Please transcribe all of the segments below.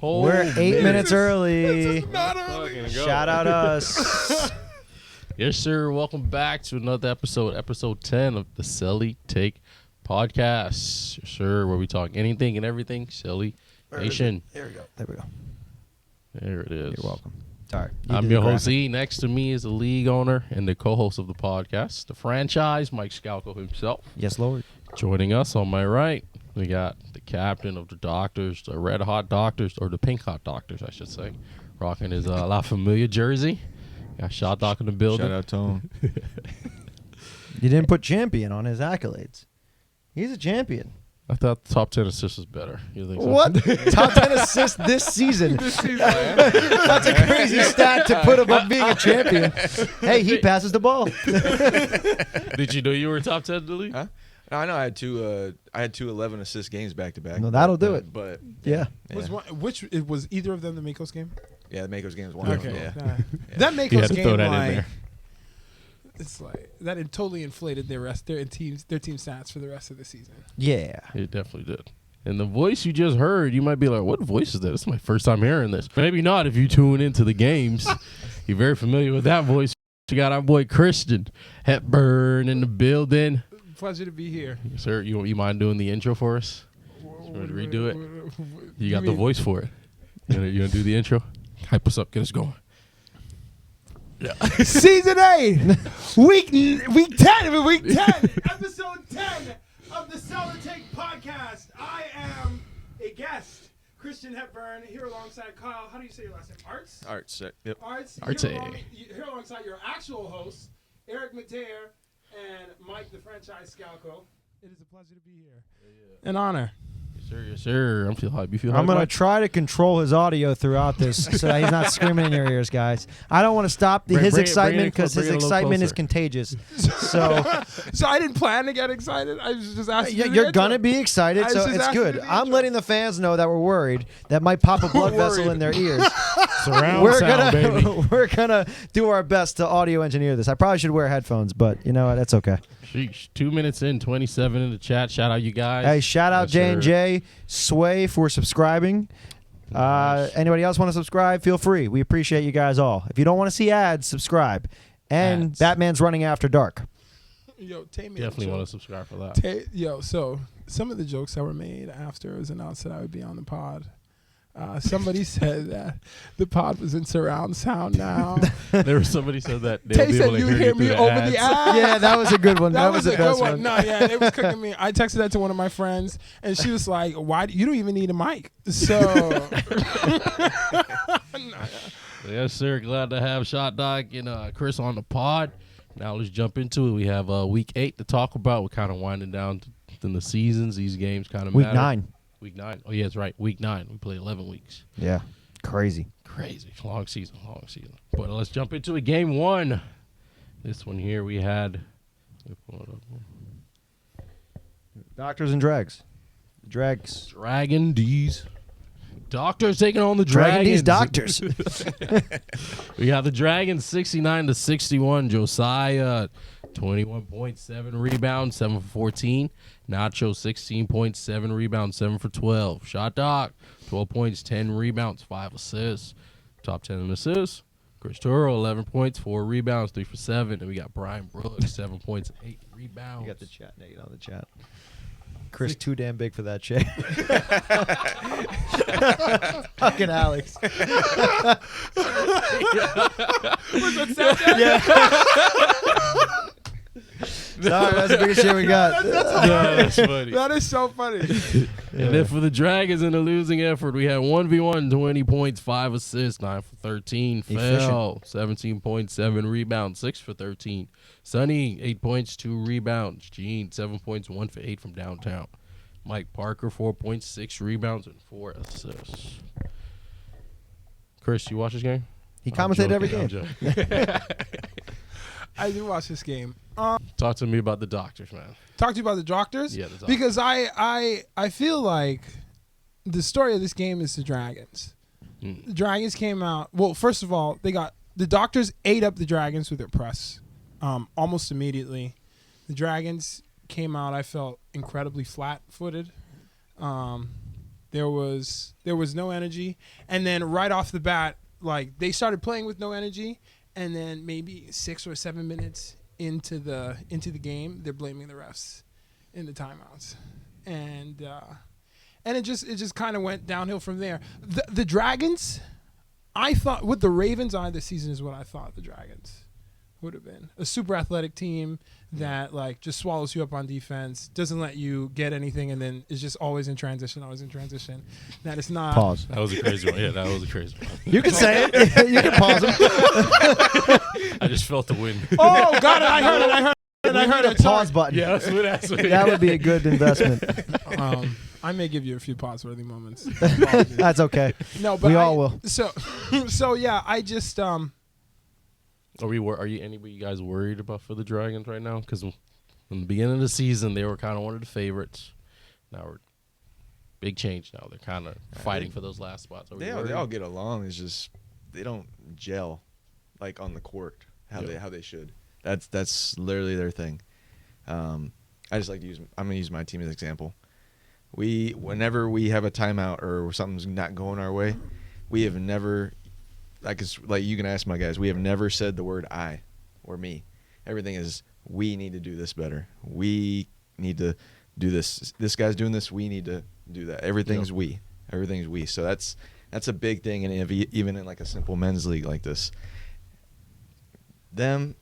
We're 8 minutes early. Shout out us. Yes, sir. Welcome back to another episode 10 of the CeleTake podcast. Yes, sir, where we talk anything and everything CeleNation. There we go. There it is. You're welcome. Sorry. I'm your host, E. Next to me is the league owner and the co-host of the podcast, the franchise, Mike Scalco himself. Yes, Lord. Joining us on my right, we got the captain of the Doctors, the Red Hot Doctors, or the Pink Hot Doctors, I should say, rocking his La Familia jersey. Got Shot Doc in the building. Shout out to him. You didn't put champion on his accolades. He's a champion. I thought the top 10 assists was better. You think so? What? Top 10 assists this season. That's a crazy stat to put above being a champion. Hey, he passes the ball. Did you know you were top 10 in the league? Huh? No, I know I had two 11 assist games back to back. No, that'll do it. But Yeah. Was either of them the Makos game? Yeah, the Makos game was one. Okay. Yeah. That You had Makos to game, throw that in like, there. it's like that. It totally inflated their team stats for the rest of the season. Yeah. It definitely did. And the voice you just heard, you might be like, what voice is that? This is my first time hearing this. Maybe not if you tune into the games. You're very familiar with that voice. You got our boy Christian Hepburn in the building. Pleasure to be here. Yes, sir. You mind doing the intro for us? You want to redo it? You got the voice for it. You gonna do the intro? Hype us up. Get us going. Yeah. Season 8, week 10, episode 10 of the CeleTake podcast. I am a guest, Christian Hepburn, here alongside Kyle. How do you say your last name? Arzt? Arzt. Yep. Arzt. Here alongside your actual host, Eric Mateer, and Mike, the franchise Scalco. It is a pleasure to be here. An honor. Yes, sir. I'm feel hype. You feel hype? I'm going to Mike? try to control his audio throughout this so that he's not screaming in your ears, guys. I don't want to stop his excitement because his excitement is contagious. So I didn't plan to get excited. I was just asking. you're going to be be excited, so it's good. I'm letting the fans know that we're worried that might pop a blood vessel in their ears. Surround sound, baby. We're going to do our best to audio engineer this. I probably should wear headphones, but you know what? That's okay. Sheesh. 2 minutes in, 27 in the chat. Shout out you guys. Hey, shout out Yes, J&J, Sway for subscribing. Nice. Anybody else want to subscribe? Feel free. We appreciate you guys all. If you don't want to see ads, subscribe. And Ads. Batman's Running After Dark. Yo, take me. Definitely want to subscribe for that. So some of the jokes that were made after it was announced that I would be on the pod. Somebody said that the pod was in surround sound now. There was somebody said that. Tay said you hear me over the ads. Yeah, that was a good one. That was the best one. No, yeah, it was cooking me. I texted that to one of my friends, and she was like, "Why? You don't even need a mic." So, Yes, sir. Glad to have Shot Doc and Chris on the pod. Now let's jump into it. We have week 8 to talk about. We're kind of winding down in the seasons. These games kind of Week matter. 9. Week 9. Oh, yeah, that's right. Week 9. We play 11 weeks. Yeah, crazy. Crazy. Long season. But let's jump into it. Game 1. This one here we had. Doctors and Drags. Drags. Dragon D's. Doctors taking on the Dragon Dragons. D's Doctors. We got the Dragons 69-61. Josiah 21.7 rebounds, 7 for 14. Nacho 16.7 rebounds, 7 for 12. Shot Doc 12 points, 10 rebounds, 5 assists. Top 10 in assists. Chris Turo 11 points, 4 rebounds, 3 for 7. And we got Brian Brooks 7 points, 8 rebounds. You got the chat naked on the chat. Chris too damn big for that shit. Fucking Alex. Yeah. Sorry, that's the biggest shit we got. That's funny. that is so funny. And then for the Dragons in the losing effort, we had 1v1, 20 points, 5 assists, 9 for 13. Fell, 17.7 rebounds, 6 for 13. Sonny, 8 points, 2 rebounds. Gene, 7 points, 1 for 8 from downtown. Mike Parker, 4.6 rebounds and 4 assists. Chris, you watch this game? He commentated every game. I do watch this game. Talk to me about the Doctors, man. Talk to you about the Doctors? Yeah, the Doctors. Because I feel like the story of this game is the Dragons. The Dragons came out. Well, first of all, the Doctors ate up the Dragons with their press almost immediately. The Dragons came out, I felt, incredibly flat-footed. There was no energy, and then right off the bat, like they started playing with no energy, and then maybe 6 or 7 minutes into the game, they're blaming the refs in the timeouts, and it just kind of went downhill from there. The Dragons, I thought with the Ravens on this season is what I thought the Dragons would have been. A super athletic team that like just swallows you up on defense, doesn't let you get anything, and then is just always in transition. That is not. Pause. That was a crazy one. Yeah, that was a crazy one. You can say it. You can pause him. I just felt the wind. Oh, got it. I heard it. Pause button. Yeah, that's what That would be a good investment. I may give you a few pause-worthy moments. That's okay. No, but we all will. So yeah, I just Are you guys worried about for the Dragons right now? Because in the beginning of the season, they were kind of one of the favorites. Now we're big change. Now they're kind of fighting for those last spots. They all get along. It's just they don't gel like on the court how they should. That's literally their thing. I just like to use. I'm gonna use my team as an example. Whenever we have a timeout or something's not going our way, we have never. Like you can ask my guys, we have never said the word I or me. Everything is we need to do this better. We need to do this. This guy's doing this. We need to do that. Everything's we. Everything's we. So that's a big thing. And even in like a simple men's league like this, there's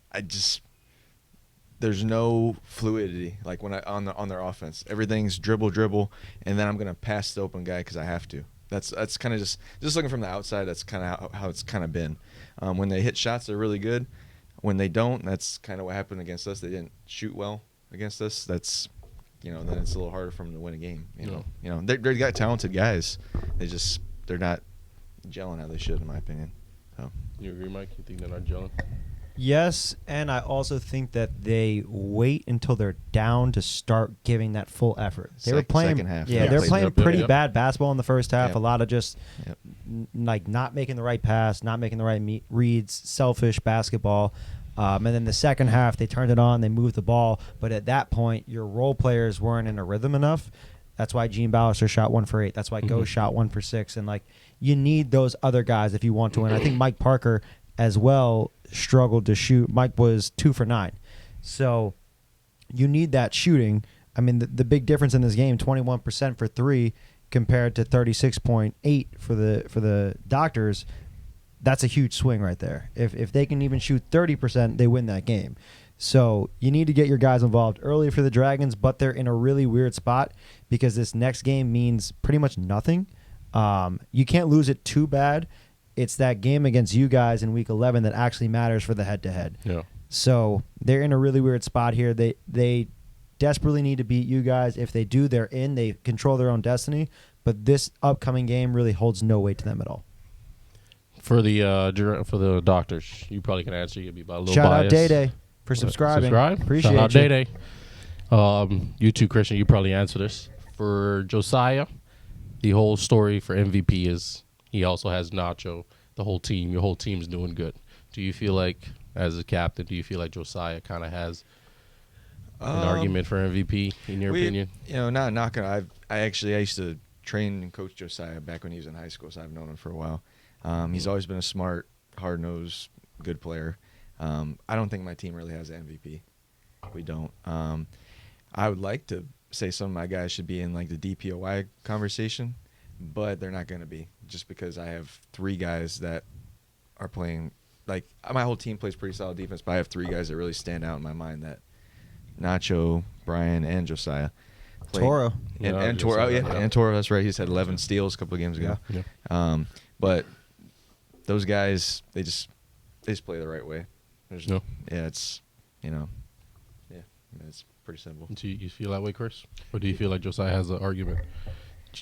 no fluidity. Like when on their offense, everything's dribble, and then I'm gonna pass the open guy because I have to. That's kind of just looking from the outside. That's kind of how it's kind of been. When they hit shots, they're really good. When they don't, that's kind of what happened against us. They didn't shoot well against us. That's, then it's a little harder for them to win a game. You know, they got talented guys. They're not gelling how they should, in my opinion. So. You agree, Mike? You think they're not gelling? Yes, and I also think that they wait until they're down to start giving that full effort. They were playing second half. Yeah, they're playing pretty bad basketball in the first half. Yep. A lot of just like not making the right pass, not making the right reads, selfish basketball. And then the second half, they turned it on, they moved the ball. But at that point, your role players weren't in a rhythm enough. That's why Gene Ballister shot 1 for 8. That's why Go shot 1 for 6. And like you need those other guys if you want to win. I think Mike Parker as well struggled to shoot. Mike was 2 for 9. So you need that shooting. I mean, the big difference in this game, 21% for 3 compared to 36.8 for the Doctors. That's a huge swing right there. If they can even shoot 30%, they win that game. So you need to get your guys involved early for the Dragons, but they're in a really weird spot because this next game means pretty much nothing. You can't lose it too bad. It's that game against you guys in Week 11 that actually matters for the head-to-head. Yeah. So they're in a really weird spot here. They desperately need to beat you guys. If they do, they're in. They control their own destiny. But this upcoming game really holds no weight to them at all. For the Doctors, you probably can answer. You'll be about a little Shout biased. out Day-Day for subscribing. Appreciate Shout out you. Day-Day. You too, Christian, you probably answer this. For Josiah, the whole story for MVP is he also has Nacho, the whole team. Your whole team's doing good. Do you feel like, as a captain, Josiah kind of has an argument for MVP, in your opinion? Not gonna. I used to train and coach Josiah back when he was in high school, so I've known him for a while. He's always been a smart, hard-nosed, good player. I don't think my team really has an MVP. We don't. I would like to say some of my guys should be in like the DPOY conversation, but they're not going to be, just because I have 3 guys that are playing. Like, my whole team plays pretty solid defense, but I have 3 guys that really stand out in my mind: that Nacho, Brian, and Josiah. Toro. And Toro. And Toro. That's right. He's had 11 steals a couple of games ago. Yeah. But those guys, they just play the right way. It's it's pretty simple. Do you feel that way, Chris? Or do you feel like Josiah has an argument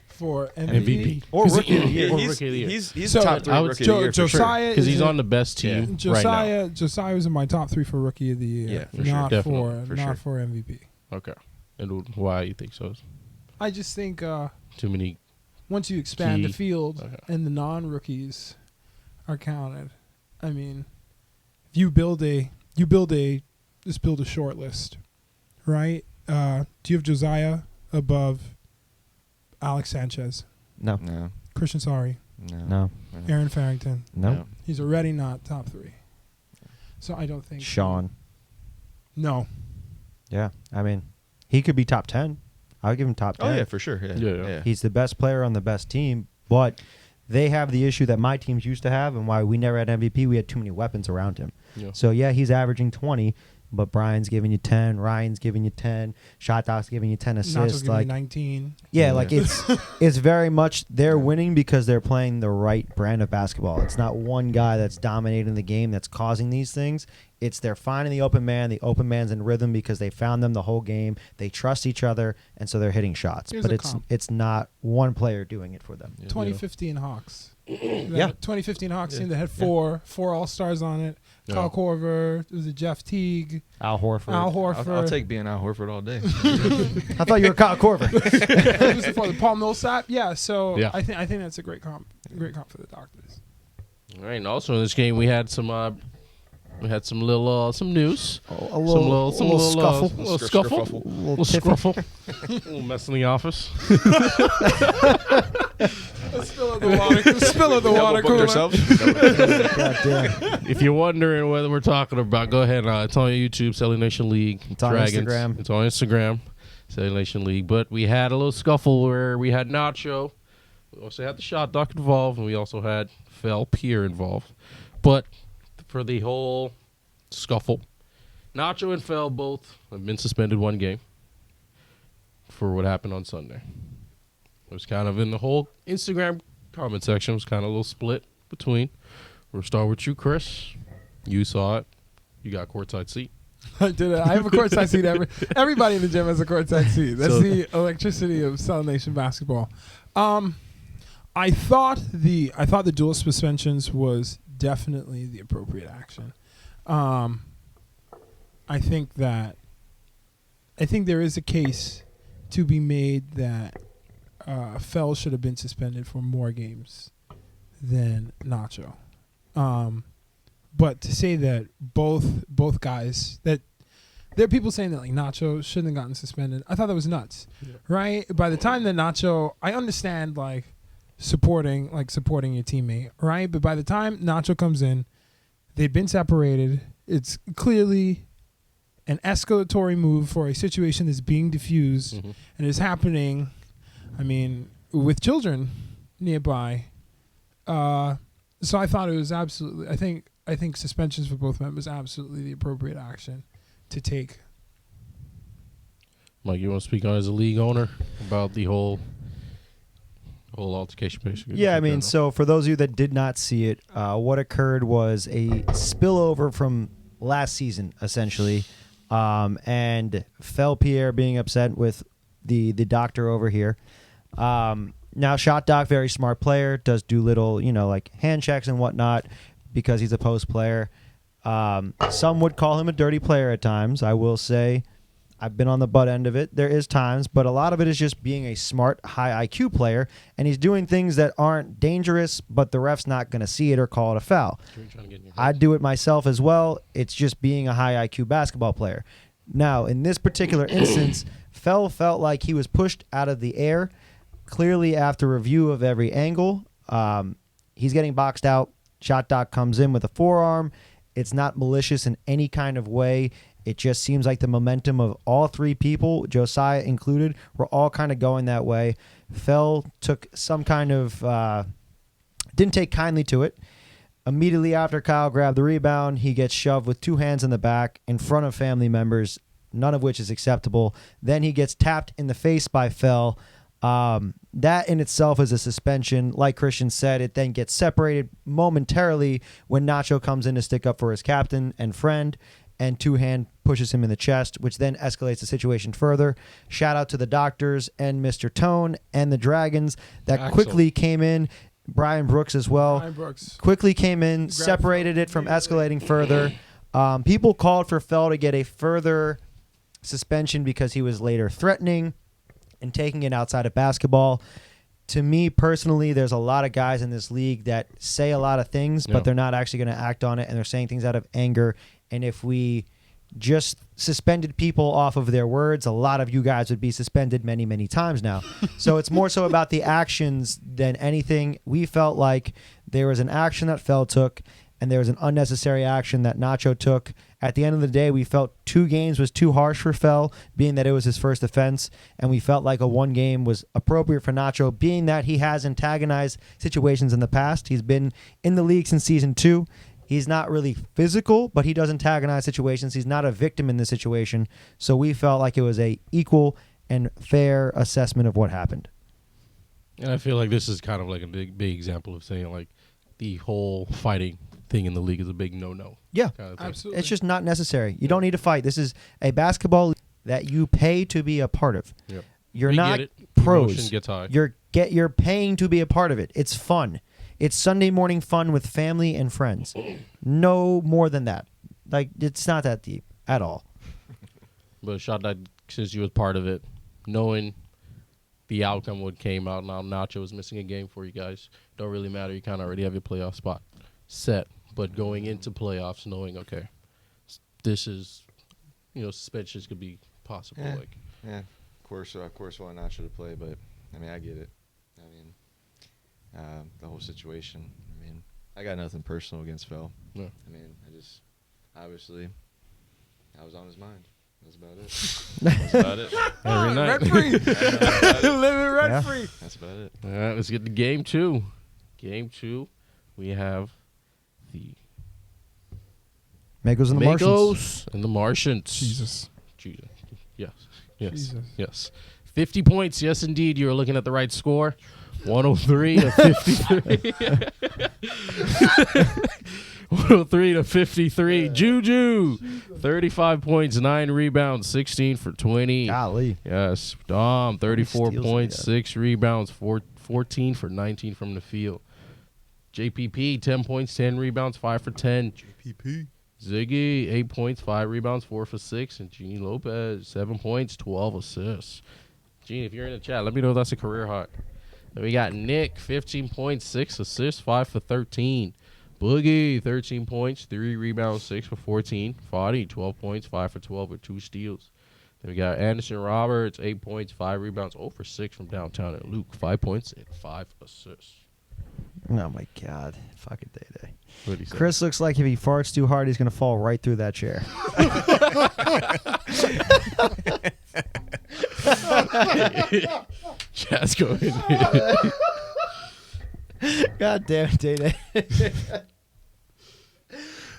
for MVP? Or Rookie of the Year. Rookie of the Year. He's top 3 Rookie of the Year for Josiah, because he's on the best team right now. Josiah was in my top 3 for Rookie of the Year. Yeah, for not sure. for MVP. Okay. And why you think so? I just think too many. Once you expand the field and the non-rookies are counted, I mean, if you build a short list, right? Do you have Josiah above Alex Sanchez? No. No. Christian Sorry. No. Aaron Farrington. No. He's already not top 3. So I don't think Sean. No. Yeah. I mean, he could be top 10. I would give him top 10. Oh yeah, for sure. Yeah. He's the best player on the best team, but they have the issue that my teams used to have, and why we never had MVP. We had too many weapons around him. Yeah. So yeah, he's averaging 20, but Brian's giving you 10, Ryan's giving you 10, Shot Doc's giving you 10 Nacho's assists. giving Like, you 19. yeah, like it's very much they're winning because they're playing the right brand of basketball. It's not one guy that's dominating the game that's causing these things. It's they're finding the open man. The open man's in rhythm because they found them the whole game. They trust each other, and so they're hitting shots. Here's but a comp. it's not one player doing it for them. 2015 Hawks. Yeah. 2015 Hawks team that had four All-Stars on it. Yeah. Kyle Korver. It was a Jeff Teague. Al Horford. Al Horford. I'll take being Al Horford all day. I thought you were Kyle Korver. It was before the Paul Millsap. Yeah, so Yeah. I think that's a great comp. Great comp for the Doctors. All right, and also in this game we had some little some news, A little scuffle. little scuffle, Scruffle. little scruffle, a little mess in the office. Spill of the water. Spill of the water Double booked cooler. ourselves. God damn. If you're wondering whether we're talking about, go ahead. It's on YouTube, CeleNation League. It's on Dragons. Instagram. It's on Instagram, CeleNation League. But we had a little scuffle where we had Nacho. We also had the Shot Doc involved, and we also had Fel Pierre involved. But for the whole scuffle, Nacho and Fel both have been suspended 1 game for what happened on Sunday. It was kind of in the whole Instagram comment section. It was kind of a little split between. We'll start with you, Chris. You saw it. You got courtside seat. I did it. I have a courtside seat. Everybody in the gym has a courtside seat. That's So- the electricity of CeleNation basketball. I thought the dual suspensions was definitely the appropriate action. I think there is a case to be made that Fel should have been suspended for more games than Nacho. But to say that both guys, that there are people saying that like Nacho shouldn't have gotten suspended. I thought that was nuts, right? By the time that Nacho, I understand like supporting your teammate, right? But by the time Nacho comes in, they've been separated. It's clearly an escalatory move for a situation that's being diffused and is happening. I mean, with children nearby. So I thought it was absolutely. I think suspensions for both men was absolutely the appropriate action to take. Mike, you want to speak on as a league owner about the whole altercation, basically? Yeah, I mean, so for those of you that did not see it, what occurred was a spillover from last season, essentially, and Fel Pierre being upset with the doctor over here. Now, Shot Doc, very smart player, does do little, like hand checks and whatnot because he's a post player. Some would call him a dirty player at times. I will say I've been on the butt end of it. There is times, but a lot of it is just being a smart, high IQ player, and he's doing things that aren't dangerous, but the ref's not going to see it or call it a foul. I do it myself as well. It's just being a high IQ basketball player. Now, in this particular instance, Fel felt like he was pushed out of the air. Clearly, after review of every angle, he's getting boxed out. Shot Doc comes in with a forearm. It's not malicious in any kind of way. It just seems like the momentum of all 3 people, Josiah included, were all kind of going that way. Fel took some kind of didn't take kindly to it. Immediately after Kyle grabbed the rebound, he gets shoved with 2 hands in the back in front of family members, none of which is acceptable. Then he gets tapped in the face by Fel. That in itself is a suspension. Like Christian said, it then gets separated momentarily when Nacho comes in to stick up for his captain and friend, and 2-hand pushes him in the chest, which then escalates the situation further. Shout out to the doctors and Mr. Tone and the Dragons that quickly came in. Brian Brooks as well. Brian Brooks Quickly came in, separated it from escalating further. People called for Fel to get a further suspension because he was later threatening and taking it outside of basketball. To me personally, there's a lot of guys in this league that say a lot of things, but they're not actually going to act on it, and they're saying things out of anger. And if we just suspended people off of their words. A lot of you guys would be suspended many, many times now. So it's more so about the actions than anything. We felt like there was an action that Fell took, and there was an unnecessary action that Nacho took. At the end of the day, we felt 2 games was too harsh for Fell, being that it was his first offense, and we felt like a 1 game was appropriate for Nacho, being that he has antagonized situations in the past. He's been in the league since season 2. He's not really physical, but he does antagonize situations. He's not a victim in this situation. So we felt like it was a equal and fair assessment of what happened. And I feel like this is kind of like a big example of saying like the whole fighting thing in the league is a big no-no. Yeah, kind of thing. Absolutely. it's just not necessary. You don't need to fight. This is a basketball league that you pay to be a part of. Yep. You're We not get it. pros. Emotion gets high. You're paying to be a part of it. It's fun. It's Sunday morning fun with family and friends. No more than that. Like, it's not that deep at all. But shot that since you was part of it, knowing the outcome what came out, now Nacho was missing a game for you guys. Don't really matter. You kind of already have your playoff spot set. But going into playoffs, knowing okay, this is, suspensions could be possible. Yeah. Like, Yeah, of course, want Nacho to play, but I mean, I get it. I mean, the whole situation. I mean, I got nothing personal against Phil. Yeah. I mean, obviously, I was on his mind. That's about it. that's about it. Every night. Rent-free. Living Yeah. rent-free. That's about it. All right, let's get to game 2. Game 2, we have the Magos and the Martians. Magos and the Martians. Jesus. Yes. Jesus. Yes. 50 points. Yes, indeed. You're looking at the right score. 103 to 53. 103 to 53. Juju. 35 points, 9 rebounds, 16 for 20. Golly. Yes. Dom, 34 steals points, he got? 6 rebounds, 14 for 19 from the field. JPP, 10 points, 10 rebounds, 5 for 10. JPP. Ziggy, 8 points, 5 rebounds, 4 for 6. And Genie Lopez, 7 points, 12 assists. Genie, if you're in the chat, let me know if that's a career high. Then we got Nick, 15 points, 6 assists, 5 for 13. Boogie, 13 points, 3 rebounds, 6 for 14. Foddy, 12 points, 5 for 12 with 2 steals. Then we got Anderson Roberts, 8 points, 5 rebounds, 0 for 6 from downtown. And Luke, 5 points and 5 assists. Oh, my God. Fucking day. What did he say? Chris looks like if he farts too hard, he's going to fall right through that chair. Chaz, go ahead. God damn it, Day-Day.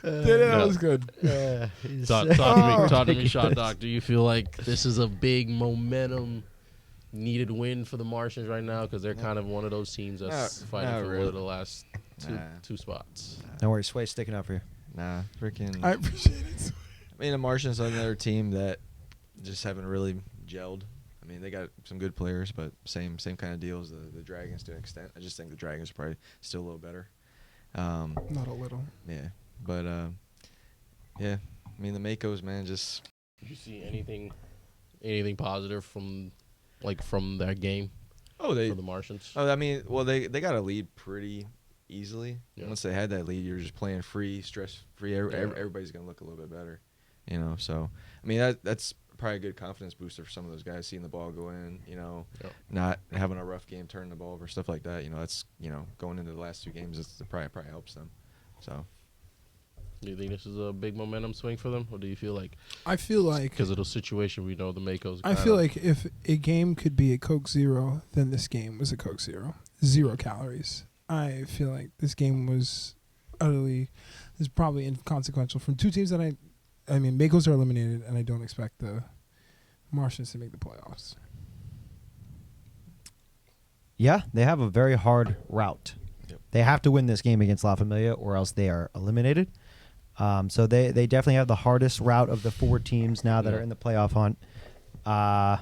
That was good. Talk to me, Shot Doc. Do you feel like this is a big momentum needed win for the Martians right now? Because they're kind of one of those teams that's fighting not for one really. of the last Nah. two spots. Don't worry, Sway's sticking up for you. Nah, freaking. I appreciate it. I mean, the Martians are another team that just haven't really gelled. I mean, they got some good players, but same kind of deal as the Dragons to an extent. I just think the Dragons are probably still a little better. Not a little. Yeah, but yeah. I mean, the Makos, man, just Did you see anything positive from that game for the Martians? I mean, well, they got a lead pretty easily. Yeah. Once they had that lead, you're just playing free, stress free. Everybody's gonna look a little bit better, So, I mean, that's probably a good confidence booster for some of those guys, seeing the ball go in. Not having a rough game, turning the ball over, stuff like that. That's going into the last 2 games, it probably helps them. So, Do you think this is a big momentum swing for them, or do you feel like I feel like because of the situation we know the Makos? I feel like if a game could be a Coke Zero, then this game was a Coke Zero. 0 calories. I feel like this game was is probably inconsequential from 2 teams that I mean, Makos are eliminated, and I don't expect the Martians to make the playoffs. Yeah, they have a very hard route. Yep. They have to win this game against La Familia or else they are eliminated. So they definitely have the hardest route of the 4 teams now that are in the playoff hunt. I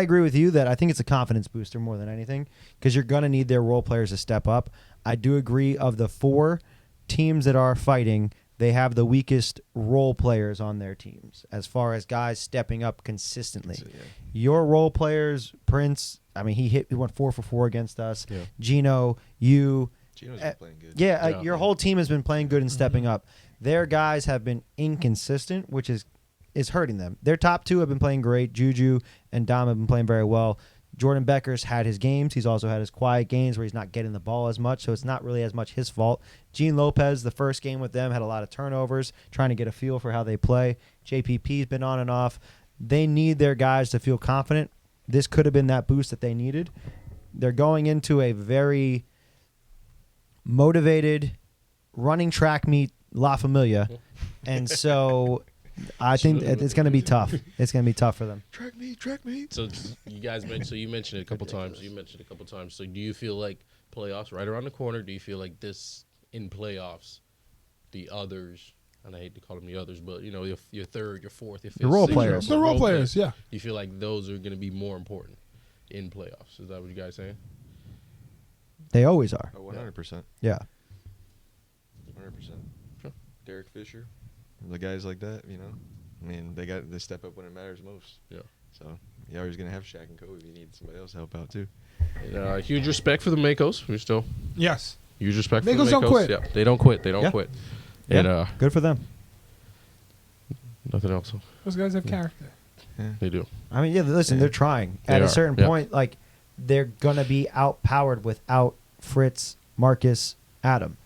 agree with you that I think it's a confidence booster more than anything because you're going to need their role players to step up. I do agree of the 4 teams that are fighting, they have the weakest role players on their teams as far as guys stepping up consistently. so, yeah. Your role players, Prince, I mean, he went 4 for 4 against us. Yeah. Gino, you, Gino's been playing good. Yeah, your whole team has been playing good and stepping up. Their guys have been inconsistent, which is hurting them. Their top two have been playing great. Juju and Dom have been playing very well. Jordan Becker's had his games. He's also had his quiet games where he's not getting the ball as much, so it's not really as much his fault. Gene Lopez, the first game with them, had a lot of turnovers, trying to get a feel for how they play. JPP's been on and off. They need their guys to feel confident. This could have been that boost that they needed. They're going into a very motivated running track meet La Familia, and so I think it's going to be tough. It's going to be tough for them. Track meet. So you guys mentioned it a couple times. So do you feel like playoffs right around the corner? Do you feel like this in playoffs, the others, and I hate to call them the others, but you know your third, your fourth, your fifth, The role sixth, players. The role players, yeah. Do you feel like those are going to be more important in playoffs? Is that what you guys saying? They always are. Oh, 100%. Yeah. 100%. Sure. Derek Fisher, the guys like that, you know. I mean, they step up when it matters most. Yeah. So you're always gonna have Shaq and Kobe if you need somebody else to help out too. And, huge respect for the Makos. We still Yes. huge respect for the Makos Makos. don't quit. Yeah, they don't quit. They don't Yeah. quit. Yeah. And Good for them. nothing else. Those guys have character. They do. I mean, yeah, listen, they're trying. They At are, a certain yeah. point, like, they're going to be outpowered without Fritz, Marcus, Adam.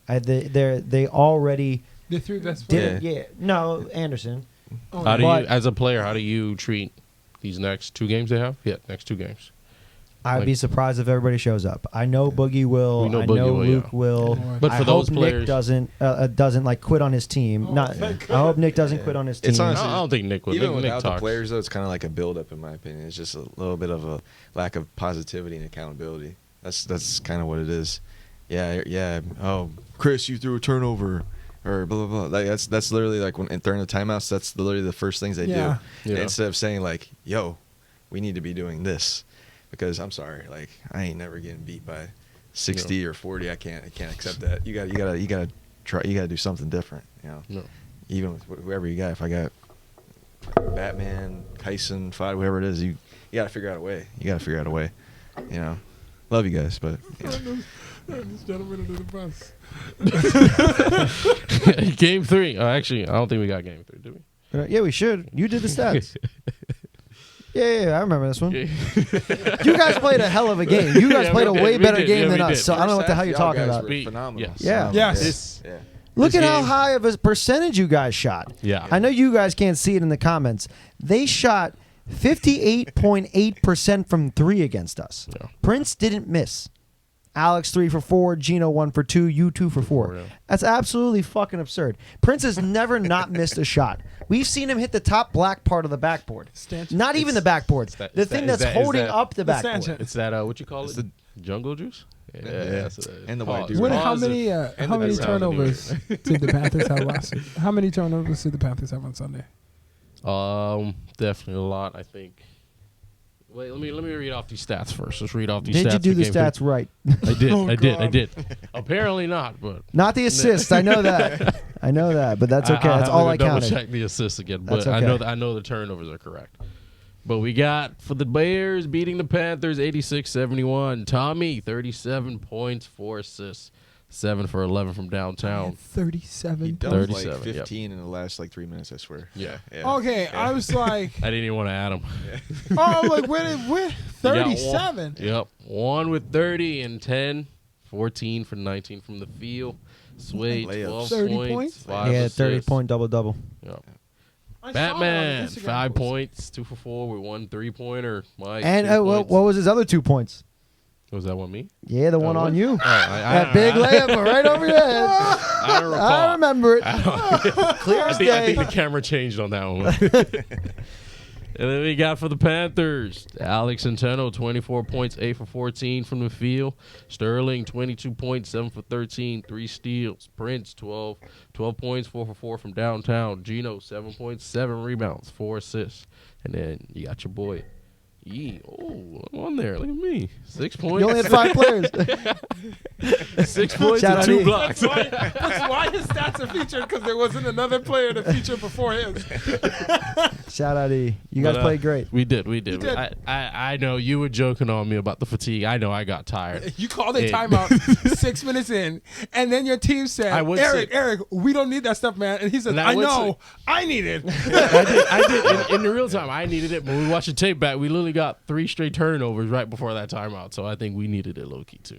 They already The three best players. did. Yeah. No, Anderson. Oh, How do But- you, as a player, how do you treat these next 2 games they have? Yeah, next 2 games. I'd Like- be surprised if everybody shows up. I know Boogie will. We know I Boogie know will, Luke yeah. will. But I for those hope players- Nick doesn't like quit on his team. Oh, Not. thank I hope Nick doesn't quit on his team. It's honestly- I don't think Nick would. Even Nick without the talks. players, though, it's kind of like a build-up, in my opinion. It's just a little bit of a lack of positivity and accountability. That's kind of what it is. Yeah. Oh, Chris, you threw a turnover, or blah blah blah. Like that's literally like when during the timeouts. That's literally the first things they Yeah. do. Yeah. Instead of saying like, "Yo, we need to be doing this," because I'm sorry, like I ain't never getting beat by 60 or 40. I can't accept that. You gotta try. You gotta do something different. You know. No. Even with whoever you got. If I got Batman, Kyson, Fod, whoever it is, you gotta figure out a way. You know, love you guys, but you know. This gentleman under the bus. Game 3. Actually, I don't think we got game 3, do we? Yeah, we should. You did the stats. Yeah, I remember this one. Yeah. You guys played a hell of a game. You guys Yeah, played we a way did, we better did, game yeah, than we us. did. So I don't know what the hell you're Y'all talking guys about. were We- phenomenal. yes. Yeah. Yes. This- Yeah. Look This at how game- high of a percentage you guys shot. Yeah. I know you guys can't see it in the comments. They shot 58.8% from 3 against us. Yeah. Prince didn't miss. Alex 3 for 4, Gino 1 for 2, you 2 for 4. Yeah. That's absolutely fucking absurd. Prince has never not missed a shot. We've seen him hit the top black part of the backboard. Stanchion. Not even the backboard. that- The it's thing that- is that's that- is holding that- up the The backboard. stanchion. It's that, what you call It's it? Jungle juice? Yeah. Yeah. That's it. And the white Pause. dude. What, how Pause many it. and how the many best turnovers did the Panthers have last? How many turnovers did the Panthers have on Sunday? Definitely a lot, I think. Wait, let me read off these stats first. Let's read off these Did stats. you do for the game stats 3. right? I did. Oh, I God. did. Apparently not, but Not the assists. I know that. I know that, but that's okay. That's all I double counted. check the assists again, but That's I okay. know the turnovers are correct. But we got for the Bears beating the Panthers 86-71. Tommy 37 points, 4 assists, 7 for 11 from downtown. 37. He dumped 37, like yep. 15 in the last like 3 minutes. I swear. Yeah. Okay, I was like, I didn't even want to add him. oh, like where? He got 37. Yep. 1 with 30 and 10, 14 for 19 from the field. Sway Layups. 12 30 points, points? 5 Yeah, assists. 30-point double-double. Yep. I saw that on Batman, Instagram 5 post. points, 2 for 4 with 1 3-pointer. Mike, And 2 what points. was his other 2 points? Was that one me? Yeah, the one what? on you. Oh, That big layup right over your head. I don't recall. I remember it. Clear I as think day. the camera changed on that one. And then we got for the Panthers, Alex Centeno, 24 points, 8 for 14 from the field. Sterling, 22 points, 7 for 13, 3 steals. Prince, 12 points, 4 for 4 from downtown. Gino, 7 points, 7 rebounds, 4 assists. And then you got your boy, Oh, I'm on there. Look at me. 6 points. You only had 5 players. 6 points Shout and out 2 to- blocks. That's why his stats are featured, because there wasn't another player to feature before him. Shout out E. You guys But, played great. We did. did. I know you were joking on me about the fatigue. I know I got tired. You called a It- timeout 6 minutes in, and then your team said, I would Eric, we don't need that stuff, man. And he said, And I I would know. I need it. I did. In the real time, I needed it. When we watched the tape back, we literally got 3 straight turnovers right before that timeout. So I think we needed it low key too.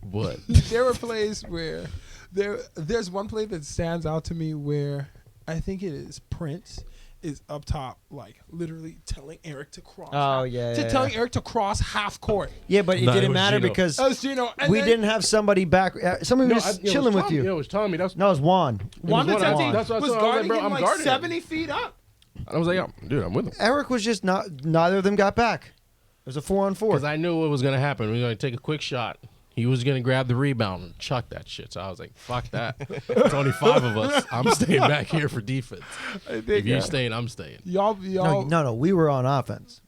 But There were plays where there's one play that stands out to me where I think it is Prince is up top, like literally telling Eric to cross. Oh, yeah, yeah, telling yeah. Eric to cross half court. Yeah, but it No, it didn't was matter Gino. because That was Gino. And we then didn't have somebody back. Somebody was chilling with you. Yeah, it was Tommy. That's No, it was Juan. Juan It was Vicente Juan. That's what I was said. I was like, guarding bro, him I'm like guarding him. 70 feet up. I was like, dude, I'm with him. Eric was just not. Neither of them got back. It was a 4-on-4. Because I knew what was going to happen. We were going to take a quick shot. He was going to grab the rebound and chuck that shit. So I was like, fuck that. It's only 5 of us. I'm staying back here for defense. If you're staying, I'm staying. Y'all. No. We were on offense.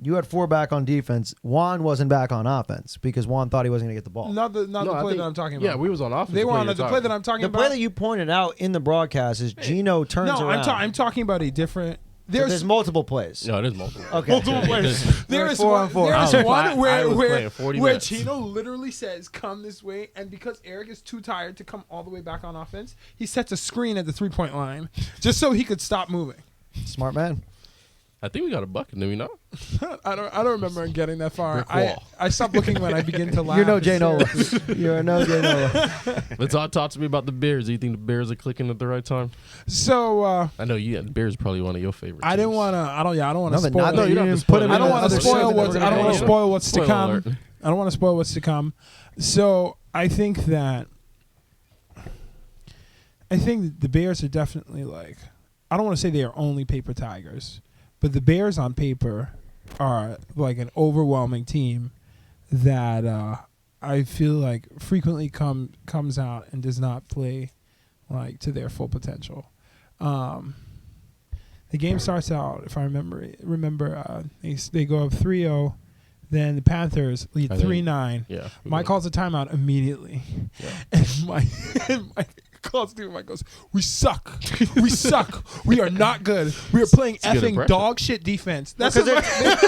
You had 4 back on defense. Juan wasn't back on offense because Juan thought he wasn't going to get the ball. Not the I play think- that I'm talking about. Yeah, we was on offense. They were on the the play that I'm talking The about. play that you pointed out in the broadcast is Gino turns no, around. I'm talking about a different. There's multiple plays. No, it is multiple. Okay. multiple plays. There We're is 4 on one, 4. there I is was one I where was where, playing 40 where minutes. Gino literally says, "Come this way," and because Eric is too tired to come all the way back on offense, he sets a screen at the 3-point line just so he could stop moving. Smart man. I think we got a bucket, did we not? I don't remember getting that far. Brick wall. I stopped looking when I begin to laugh. You're no Jay Nola. You're no Jay Nola. Let's talk to me about the Bears. Do you think the Bears are clicking at the right time? So I know you. The Bears are probably one of your favorites. I didn't want to. I don't want to No, but spoil. not that you you don't have didn't to spoil put him it. I in don't the want to other spoil shit that what's. we're I gonna don't get want to into. spoil what's to Spoiler come. alert. I don't want to spoil what's to come. So I think that the Bears are definitely like. I don't want to say they are only paper tigers, but the Bears on paper are like an overwhelming team that I feel like frequently comes out and does not play like to their full potential. The game starts out, if I remember, they go up 3-0. Then the Panthers lead I think- 3-9. Yeah. Mike calls a timeout immediately. Yeah. And Mike calls to him. Mike goes, "We suck. We suck. We are not good. We are playing a good effing impression. dog shit defense." That's Because,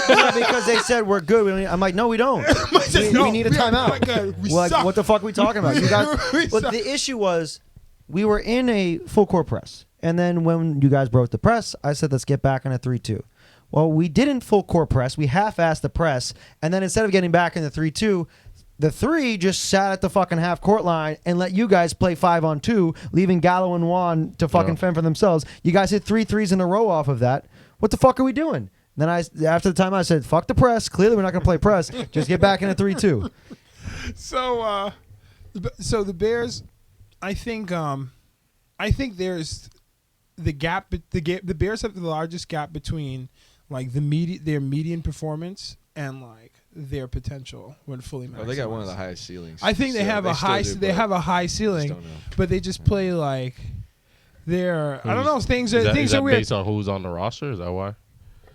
what because they said we're good. I'm like, no, we don't. says, We "No, need a we are timeout. not good. We Like, suck." what the fuck are we talking about? You guys. We But suck. the issue was, we were in a full court press, and then when you guys broke the press, I said, let's get back on a 3-2. Well, we didn't full court press. We half-assed the press, and then instead of getting back in the 3-2, the 3 just sat at the fucking half court line and let you guys play 5-on-2, leaving Gallo and Juan to fucking fend for themselves. You guys hit 3 threes in a row off of that. What the fuck are we doing? Then after the time I said, fuck the press. Clearly we're not going to play press. Just get back in a 3-2. So the Bears, I think there's the gap. The Bears have the largest gap between like their median performance and like their potential when fully maximized. Oh, they got one of the highest ceilings. I think they Still- have a still high. do, They but have a high just ceiling, don't know. but they just play like they're. I don't know. Things Is are that weird. based on who's on the roster? Is that why?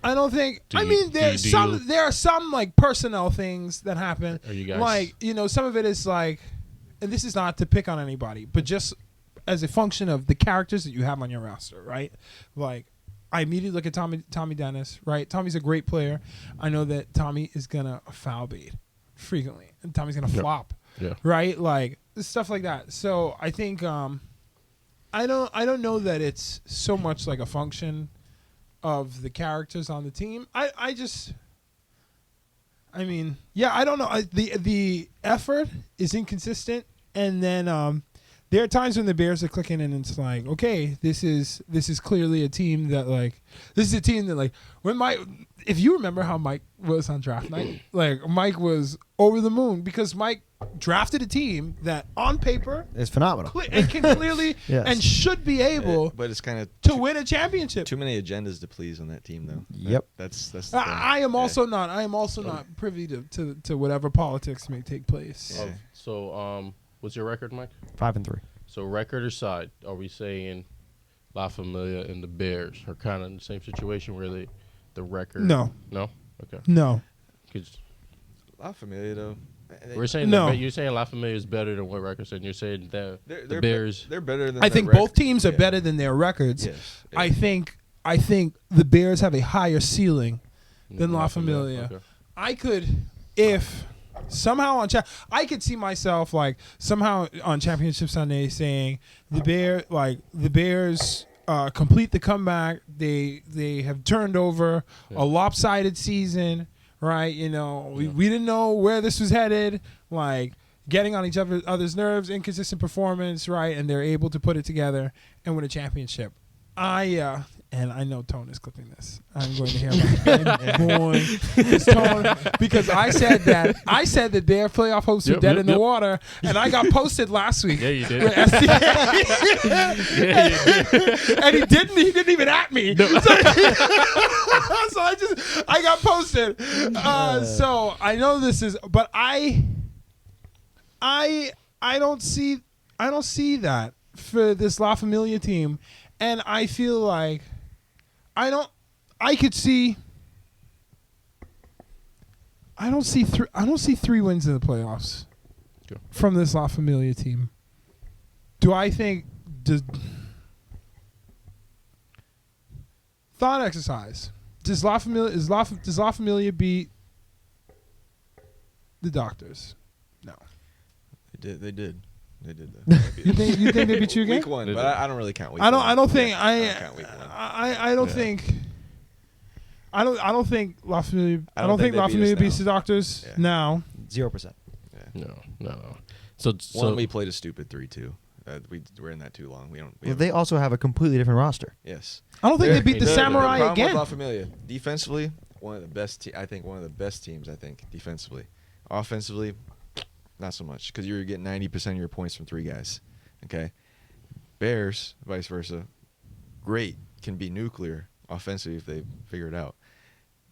I don't think. Do I you- mean, do there's you- some. There are some like personnel things that happen. Are you guys Like some of it is like, and this is not to pick on anybody, but just as a function of the characters that you have on your roster, right? Like, I immediately look at Tommy Dennis, right? Tommy's a great player. I know that Tommy is gonna foul bait frequently, and Tommy's gonna flop, Yeah. right? Like stuff like that. So I think I don't know that it's so much like a function of the characters on the team. I mean, yeah, I don't know. The effort is inconsistent, and then there are times when the Bears are clicking, and it's like, okay, this is clearly a team that like when if you remember how Mike was on draft night, like Mike was over the moon because Mike drafted a team that on paper It's phenomenal. and can clearly Yes. and should be able But it's kind of to win a championship. too many agendas to please on that team, though. Yep. That's the thing. I am Yeah. also not. I am also not privy to whatever politics may take place. Yeah. So, what's your record, Mike? 5-3. So, record aside, are we saying La Familia and the Bears are kind of in the same situation where the record? No. No? Okay. No. 'Cause La Familia though. we're saying No. you're saying La Familia is better than what record said. You're saying the They're Bears. They're better than. I their think both record. teams are Yeah. better than their records. Yes. I think the Bears have a higher ceiling than La Familia. Okay. I could, if somehow I could see myself like somehow on Championship Sunday saying the Bears complete the comeback. They have turned over a lopsided season, right? You know, we didn't know where this was headed, like getting on each other's nerves, inconsistent performance, right? And they're able to put it together and win a championship. And I know Tone is clipping this. I'm going to hear this Tone because I said that their playoff hopes were dead in the water, and I got posted last week. Yeah, you did. And he didn't even at me. No. So I got posted. So I know this is, but I don't see that for this La Familia team, and I feel like I don't see 3 wins in the playoffs from this La Familia team. Do I think thought exercise? Does La Familia beat the Doctors? No. They did. You think they beat you again? Week 1, but I don't really count week I 1. don't think don't count week 1. I don't think I don't think La Familia I think La they beat Familia us beats now. the Doctors Yeah. now. 0%. No. So One, we played a stupid 3-2. We're in that too long. Well, they also have a completely different roster. Yes. I don't think they beat the Samurai problem again. With La Familia, defensively, one of the best. I think one of the best teams. I think defensively, offensively, not so much because you're getting 90% of your points from 3 guys. Okay, Bears, vice versa, great, can be nuclear offensively if they figure it out.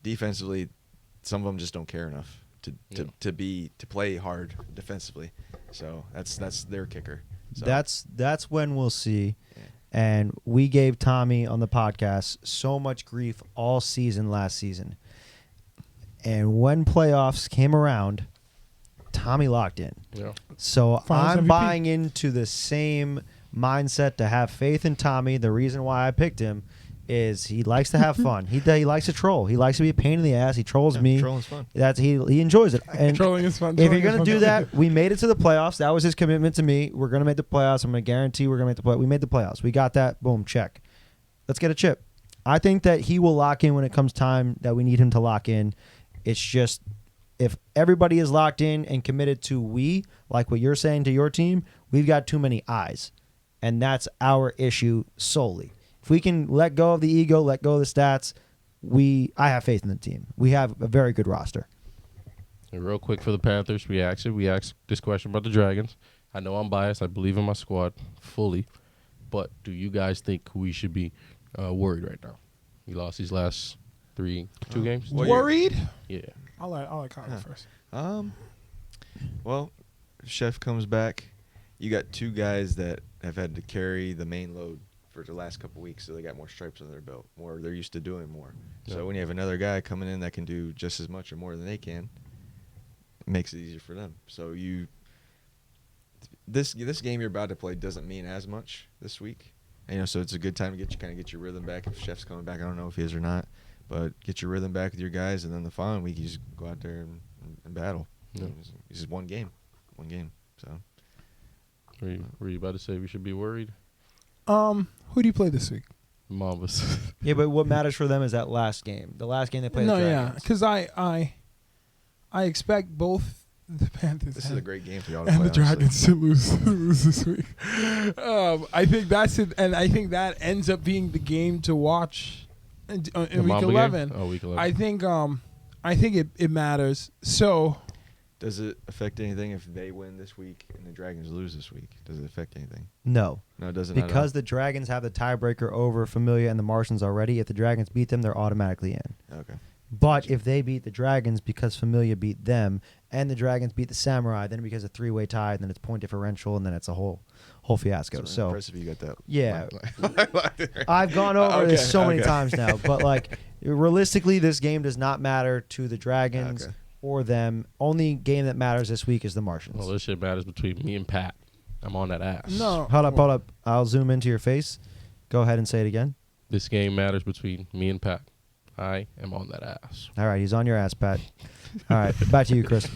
Defensively, some of them just don't care enough to play hard defensively. So that's their kicker. So. That's when we'll see. Yeah. And we gave Tommy on the podcast so much grief all season last season. And when playoffs came around, Tommy locked in. Yeah. So Finals I'm MVP. buying into the same mindset to have faith in Tommy. The reason why I picked him is he likes to have fun. He likes to troll. He likes to be a pain in the ass. He trolls me. Trolling's fun. He enjoys it. And Trolling is fun. if you're gonna do that, we made it to the playoffs. That was his commitment to me. We're gonna make the playoffs. I'm gonna guarantee we're gonna make the play. We made the playoffs. We got that. Boom, check. Let's get a chip. I think that he will lock in when it comes time that we need him to lock in. It's just if everybody is locked in and committed to like what you're saying to your team, we've got too many eyes, and that's our issue solely. If we can let go of the ego, let go of the stats, I have faith in the team. We have a very good roster. And real quick for the Panthers, we asked this question about the Dragons. I know I'm biased. I believe in my squad fully, but do you guys think we should be worried right now? He lost these last 2 games. Worried? Yeah. I'll let Kyle first. Well, if Chef comes back, you got 2 guys that have had to carry the main load for the last couple weeks, so they got more stripes on their belt. They're used to doing more. Yeah. So when you have another guy coming in that can do just as much or more than they can, it makes it easier for them. So this game you're about to play doesn't mean as much this week. And, so it's a good time to get your rhythm back. If Chef's coming back, I don't know if he is or not, but get your rhythm back with your guys, and then the following week you just go out there and battle. Yeah. It's just one game. So Were you about to say we should be worried? Who do you play this week? Mambas. Yeah, but what matters for them is that last game. The last game they played the Dragons. because I expect both the Panthers this is a great game for y'all to and play. the Dragons to lose this week. I think that's it, and I think that ends up being the game to watch in week Mamba 11. game? Oh, week 11. I think it matters. So Does it affect anything if they win this week and the Dragons lose this week? Does it affect anything? No. No, it doesn't. Because the Dragons have the tiebreaker over Familia and the Martians already. If the Dragons beat them, they're automatically in. Okay. But if they beat the Dragons because Familia beat them and the Dragons beat the Samurai, then it becomes a 3-way tie, and then it's point differential, and then it's a whole fiasco. It's So impressive you got that. yeah, I've gone over this so many times now, but like realistically, this game does not matter to the Dragons or them. Only game that matters this week is the Martians. Well, this shit matters between me and Pat. I'm on that ass. No. Hold up. I'll zoom into your face. Go ahead and say it again. This game matters between me and Pat. I am on that ass. All right, he's on your ass, Pat. All right, back to you, Chris.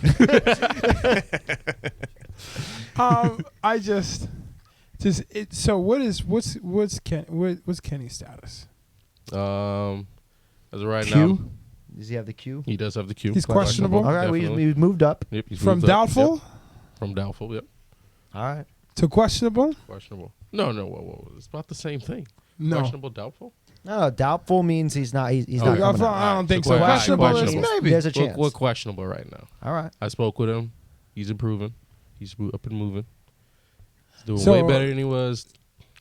So what's Kenny's status? As of right Q? now, Does he have the Q? he does have the Q. He's questionable? All right, Definitely. we moved up. Yep, he's From moved up. doubtful Yep. From doubtful, yep. All right. to questionable? Questionable. No, whoa. It's about the same thing. No. Questionable, doubtful? No, doubtul means he's not. He's Oh, not yeah. coming out. I don't think So so. questionable. Questionable is Questionable. maybe. There's a chance. We're questionable right now. All right. I spoke with him. He's improving. He's up and moving. He's doing So- way better than he was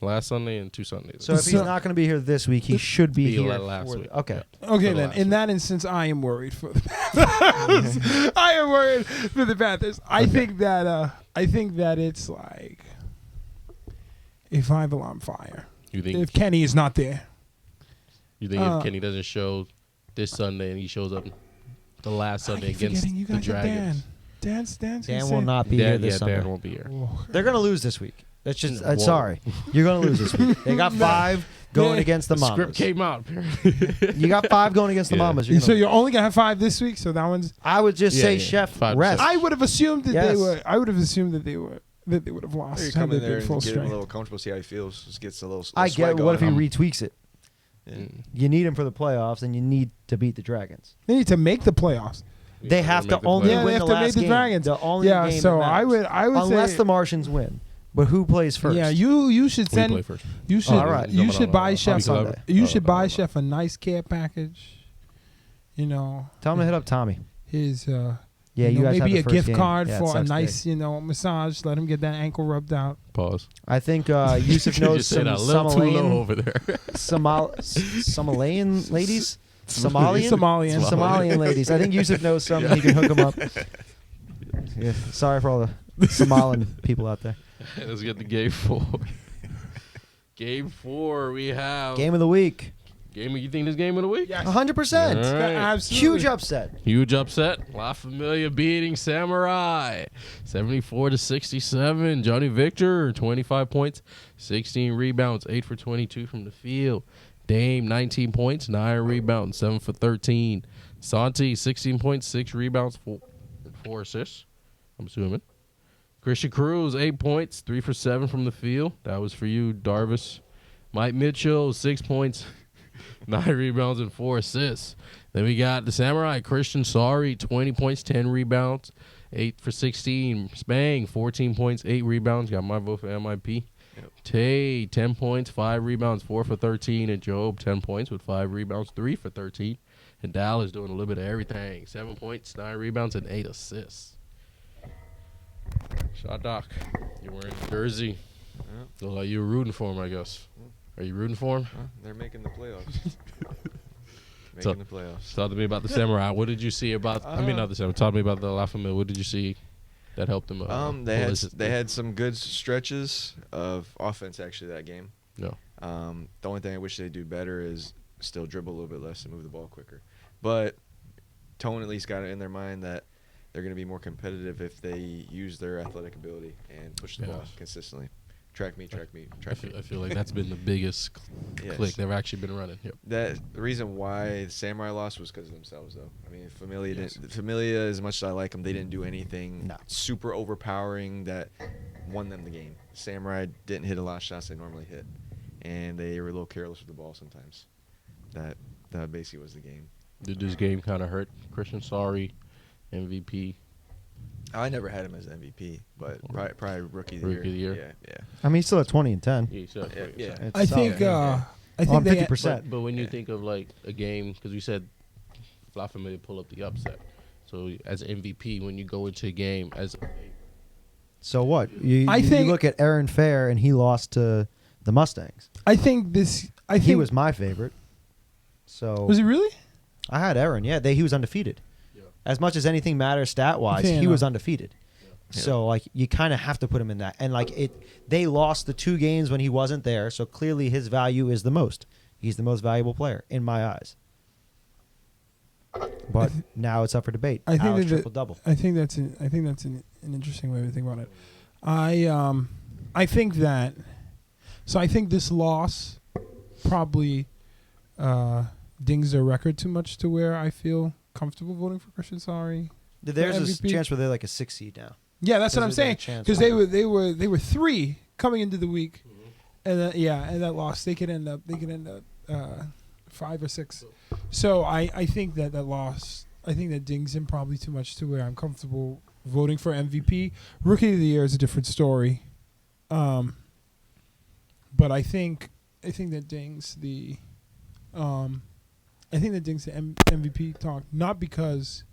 last Sunday and 2 Sundays. So if he's not going to be here this week, he should be Be here like last for week. Okay. Okay, For the then. last In week. that instance, I am worried for the Panthers. I am worried for the Panthers. I think that it's like a 5-alarm fire you think if Kenny is not there. if Kenny doesn't show this Sunday and he shows up the last Sunday against you the guys are Dragons? Dan's Dan will not be here this Sunday. Dan won't be here. They're going to lose this week. That's just. Whoa. Sorry, you're going to lose this week. They got 5 going against the The script Mamas. came out. Apparently. You got 5 going against the Yeah. Mamas. You're So gonna, you're only gonna have 5 this week. So that one's. I would just say, Yeah. Chef, 5 rest. I would have assumed that Yes. they were. I would have assumed that they would have lost. You had come they in there been and full get him a strength. little comfortable, see how he feels. Just gets a little. I get swag it. What if he going. retweaks it? Yeah. You need him for the playoffs, and you need to beat the Dragons. They need to make the playoffs. They have to Make the only Yeah, playoffs. they win have the to make last the game. Dragons. The only Yeah, game so that I matters. would Unless say the Martians win. But who plays first? Yeah, you should We play send. first. You should. All right. You should buy Chef. Sunday. You should buy Chef a nice care package. You know. Tell him to hit up Tommy. His. Yeah, you you know, guys have maybe the a first gift game. card Yeah, it for a sucks nice, big. massage. Let him get that ankle rubbed out. Pause. I think Yusuf You knows just said some a little too low Somalian, over there. Somalian ladies. Somalian. Somalian. Ladies. I think Yusuf knows some. He can hook them up. Yeah, sorry for all the Somalian people out there. Let's get to game 4. Game 4, we have Game of the week. You think this game of the week? Yes. 100%. All right. Absolutely. Huge upset. Huge upset. La Familia beating Samurai 74-67. Johnny Victor 25 points, 16 rebounds, 8 for 22 from the field. Dame 19 points, 9 rebounds, 7 for 13. Santi 16 points, 6 rebounds, 4 assists. I'm assuming. Christian Cruz 8 points, 3 for 7 from the field. That was for you, Darvis. Mike Mitchell 6 points. 9 rebounds and 4 assists. Then we got the Samurai, Christian Sorry, 20 points, 10 rebounds, 8 for 16. Spang, 14 points, 8 rebounds. Got my vote for MIP. Yep. Tay, 10 points, 5 rebounds, 4 for 13. And Job, 10 points with 5 rebounds, 3 for 13. And Dallas doing a little bit of everything. 7 points, 9 rebounds, and 8 assists. Shot Doc, you're wearing a jersey. Yeah. Look like you were rooting for him, I guess. Are you rooting for him? Well, they're making the playoffs. So- making the playoffs. Talk to me about the Samurai. What did you see about? I mean, not the Samurai. Talk to me about the La Familia. What did you see that helped them? They had some good stretches of offense actually that game. No. The only thing I wish they do better is still dribble a little bit less and move the ball quicker. But Tone at least got it in their mind that they're going to be more competitive if they use their athletic ability and push the ball Yes. consistently. Track me. I feel like that's been the biggest Yes. click they've actually been running. Yep. The reason why the Samurai lost was because of themselves, though. I mean, Familia Yes. didn't. Familia, as much as I like them, they didn't do anything No. super overpowering that won them the game. Samurai didn't hit a lot of shots they normally hit, and they were a little careless with the ball sometimes. That basically was the game. Did this game kind of hurt Christian Sorry, MVP? I never had him as MVP, but probably rookie of the Rookie year. of the year. Yeah. I mean, he's still at 20 and 10. Yeah, so Yeah. It's I think. solid. I think On they 50%. But when you Yeah. think of like a game, because we said La Familia pull up the upset. So as MVP, when you go into a game as So what? I You think- look at Aaron Fair, and he lost to the Mustangs. I think this. I think He was my favorite. So Was he really? I had Aaron. Yeah, he was undefeated. as much as anything matters stat wise, Fair he was enough. undefeated. Yeah. So like you kind of have to put him in that, and like they lost the 2 games when he wasn't there. So clearly his value is the most. He's the most valuable player in my eyes. But now it's up for debate. I think Alex that triple double. I think that's an interesting way to think about it. I think that. So I think this loss probably dings their record too much to where I feel comfortable voting for Christian Sorry. There's a MVP. chance where they're like a 6 seed now. Yeah, that's what I'm There's a saying. chance Because for they were 3 coming into the week, and and that loss they could end up 5 or 6. So I think that loss, I think that dings him probably too much to where I'm comfortable voting for MVP. Rookie of the Year is a different story, but I think that dings the MVP talk, not because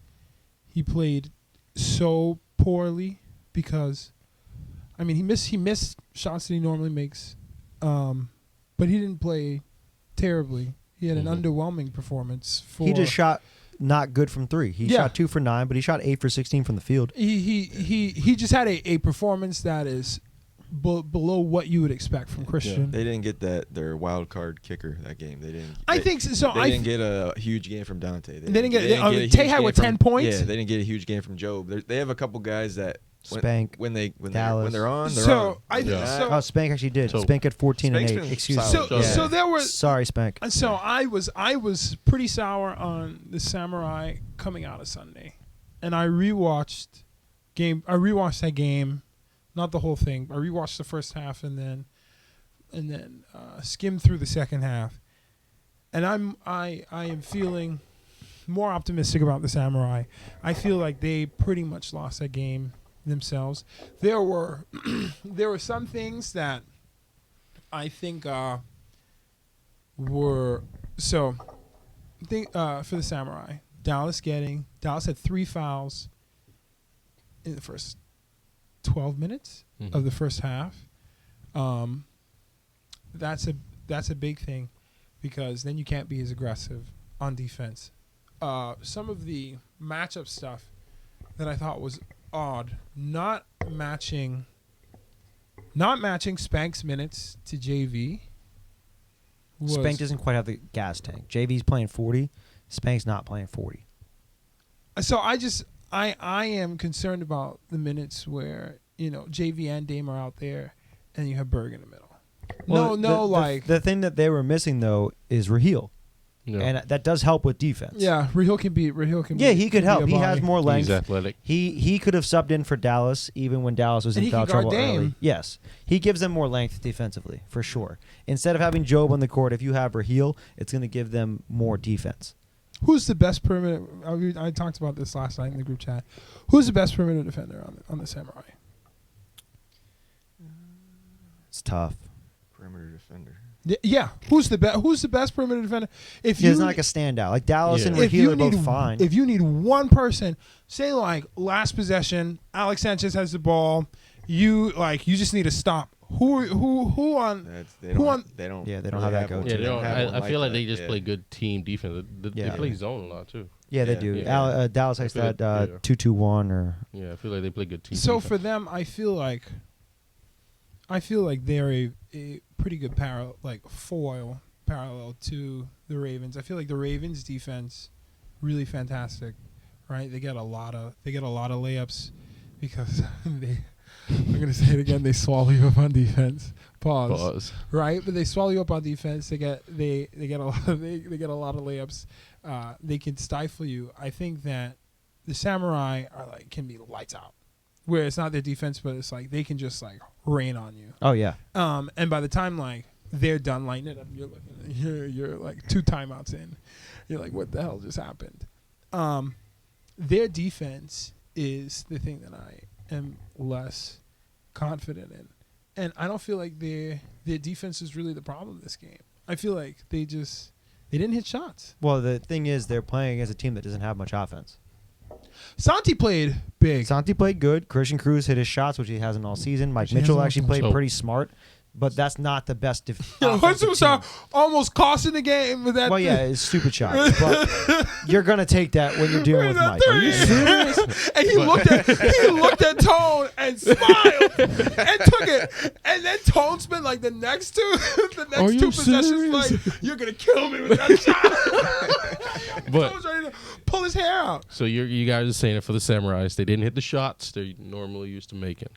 he played so poorly, because I mean he missed shots that he normally makes, but he didn't play terribly. He had an underwhelming performance. He just shot not good from 3. He shot 2 for 9, but he shot 8 for 16 from the field. He just had a performance that is below what you would expect from Christian. They didn't get their wild card kicker that game. They didn't. I think so. They didn't get a huge game from Dante. They didn't get a huge Tay had game with from- 10 points. Yeah, they didn't get a huge game from Job. They have a couple guys that Spank, when they're Dallas. on, they're So on. I think Yeah. so. Oh, Spank actually did. So- Spank had 14 and Spank's 8. been Excuse me. solid. So Yeah. so there were. Sorry, Spank. So I was pretty sour on the Samurai coming out of Sunday, and I rewatched that game, not the whole thing. I rewatched the first half and then skimmed through the second half, and I am feeling more optimistic about the Samurai. I feel like they pretty much lost that game themselves. There were some things that I think were so. For the Samurai, Dallas had 3 fouls in the first 12 minutes of the first half. That's a big thing, because then you can't be as aggressive on defense. Some of the matchup stuff that I thought was odd, not matching Spank's minutes to JV. Spank doesn't quite have the gas tank. JV's playing 40. Spank's not playing 40. So I am concerned about the minutes where JV and Dame are out there, and you have Berg in the middle. Well, the thing that they were missing though is Raheel, and that does help with defense. Yeah, Raheel can be. Yeah, he could help. be a He has body. more length. He's athletic. He could have subbed in for Dallas even when Dallas was And in he foul can guard trouble early. Dame. Yes, he gives them more length defensively for sure. Instead of having Job on the court, if you have Raheel, it's going to give them more defense. Who's the best perimeter? I talked about this last night in the group chat. Who's the best perimeter defender on the Samurai? It's tough. Perimeter defender. Yeah, who's the best perimeter defender? If He's not like a standout. Like Dallas and Yeah. Raheel are both fine. If you need one person, say like last possession, Alex Sanchez has the ball. You just need to stop. Who on? They don't Yeah, they don't have that one. go-to. Yeah, they don't, have one I feel like they that, just play good team defense. They Yeah. play zone a lot too. Yeah, they Yeah. do. Yeah. Dallas has I feel that like, yeah. 2-2-1 or Yeah, I feel like they play good team. So defense. for them, I feel like they're a pretty good foil parallel to the Ravens. I feel like the Ravens defense really fantastic, right? They get a lot of layups because I'm gonna say it again. They swallow you up on defense. Pause. Right, but they swallow you up on defense. They get a lot of layups. They can stifle you. I think that the Samurai can be lights out, where it's not their defense, but it's like they can just rain on you. oh yeah. And by the time they're done lighting it up, you're like 2 timeouts in. You're like, what the hell just happened? Their defense is the thing that I am less confident in, and I don't feel like their defense is really the problem this game. I feel like they didn't hit shots. Well, the thing is, they're playing against a team that doesn't have much offense. Santi played big. Santi played good. Christian Cruz hit his shots, which he hasn't all season. Mike Which he Mitchell hasn't all actually season. played So- pretty smart. but that's not the best. Wentz was almost costing the game with that. Well, yeah, it's stupid shot, but you're gonna take that when you're dealing with Mike. Are you serious? And he looked at Tone and smiled and took it. And then Tone spent like the next two possessions like, you're gonna kill me with that shot. But Tone's ready to pull his hair out. so you guys are saying it for the Samurais. They didn't hit the shots they're normally used to making.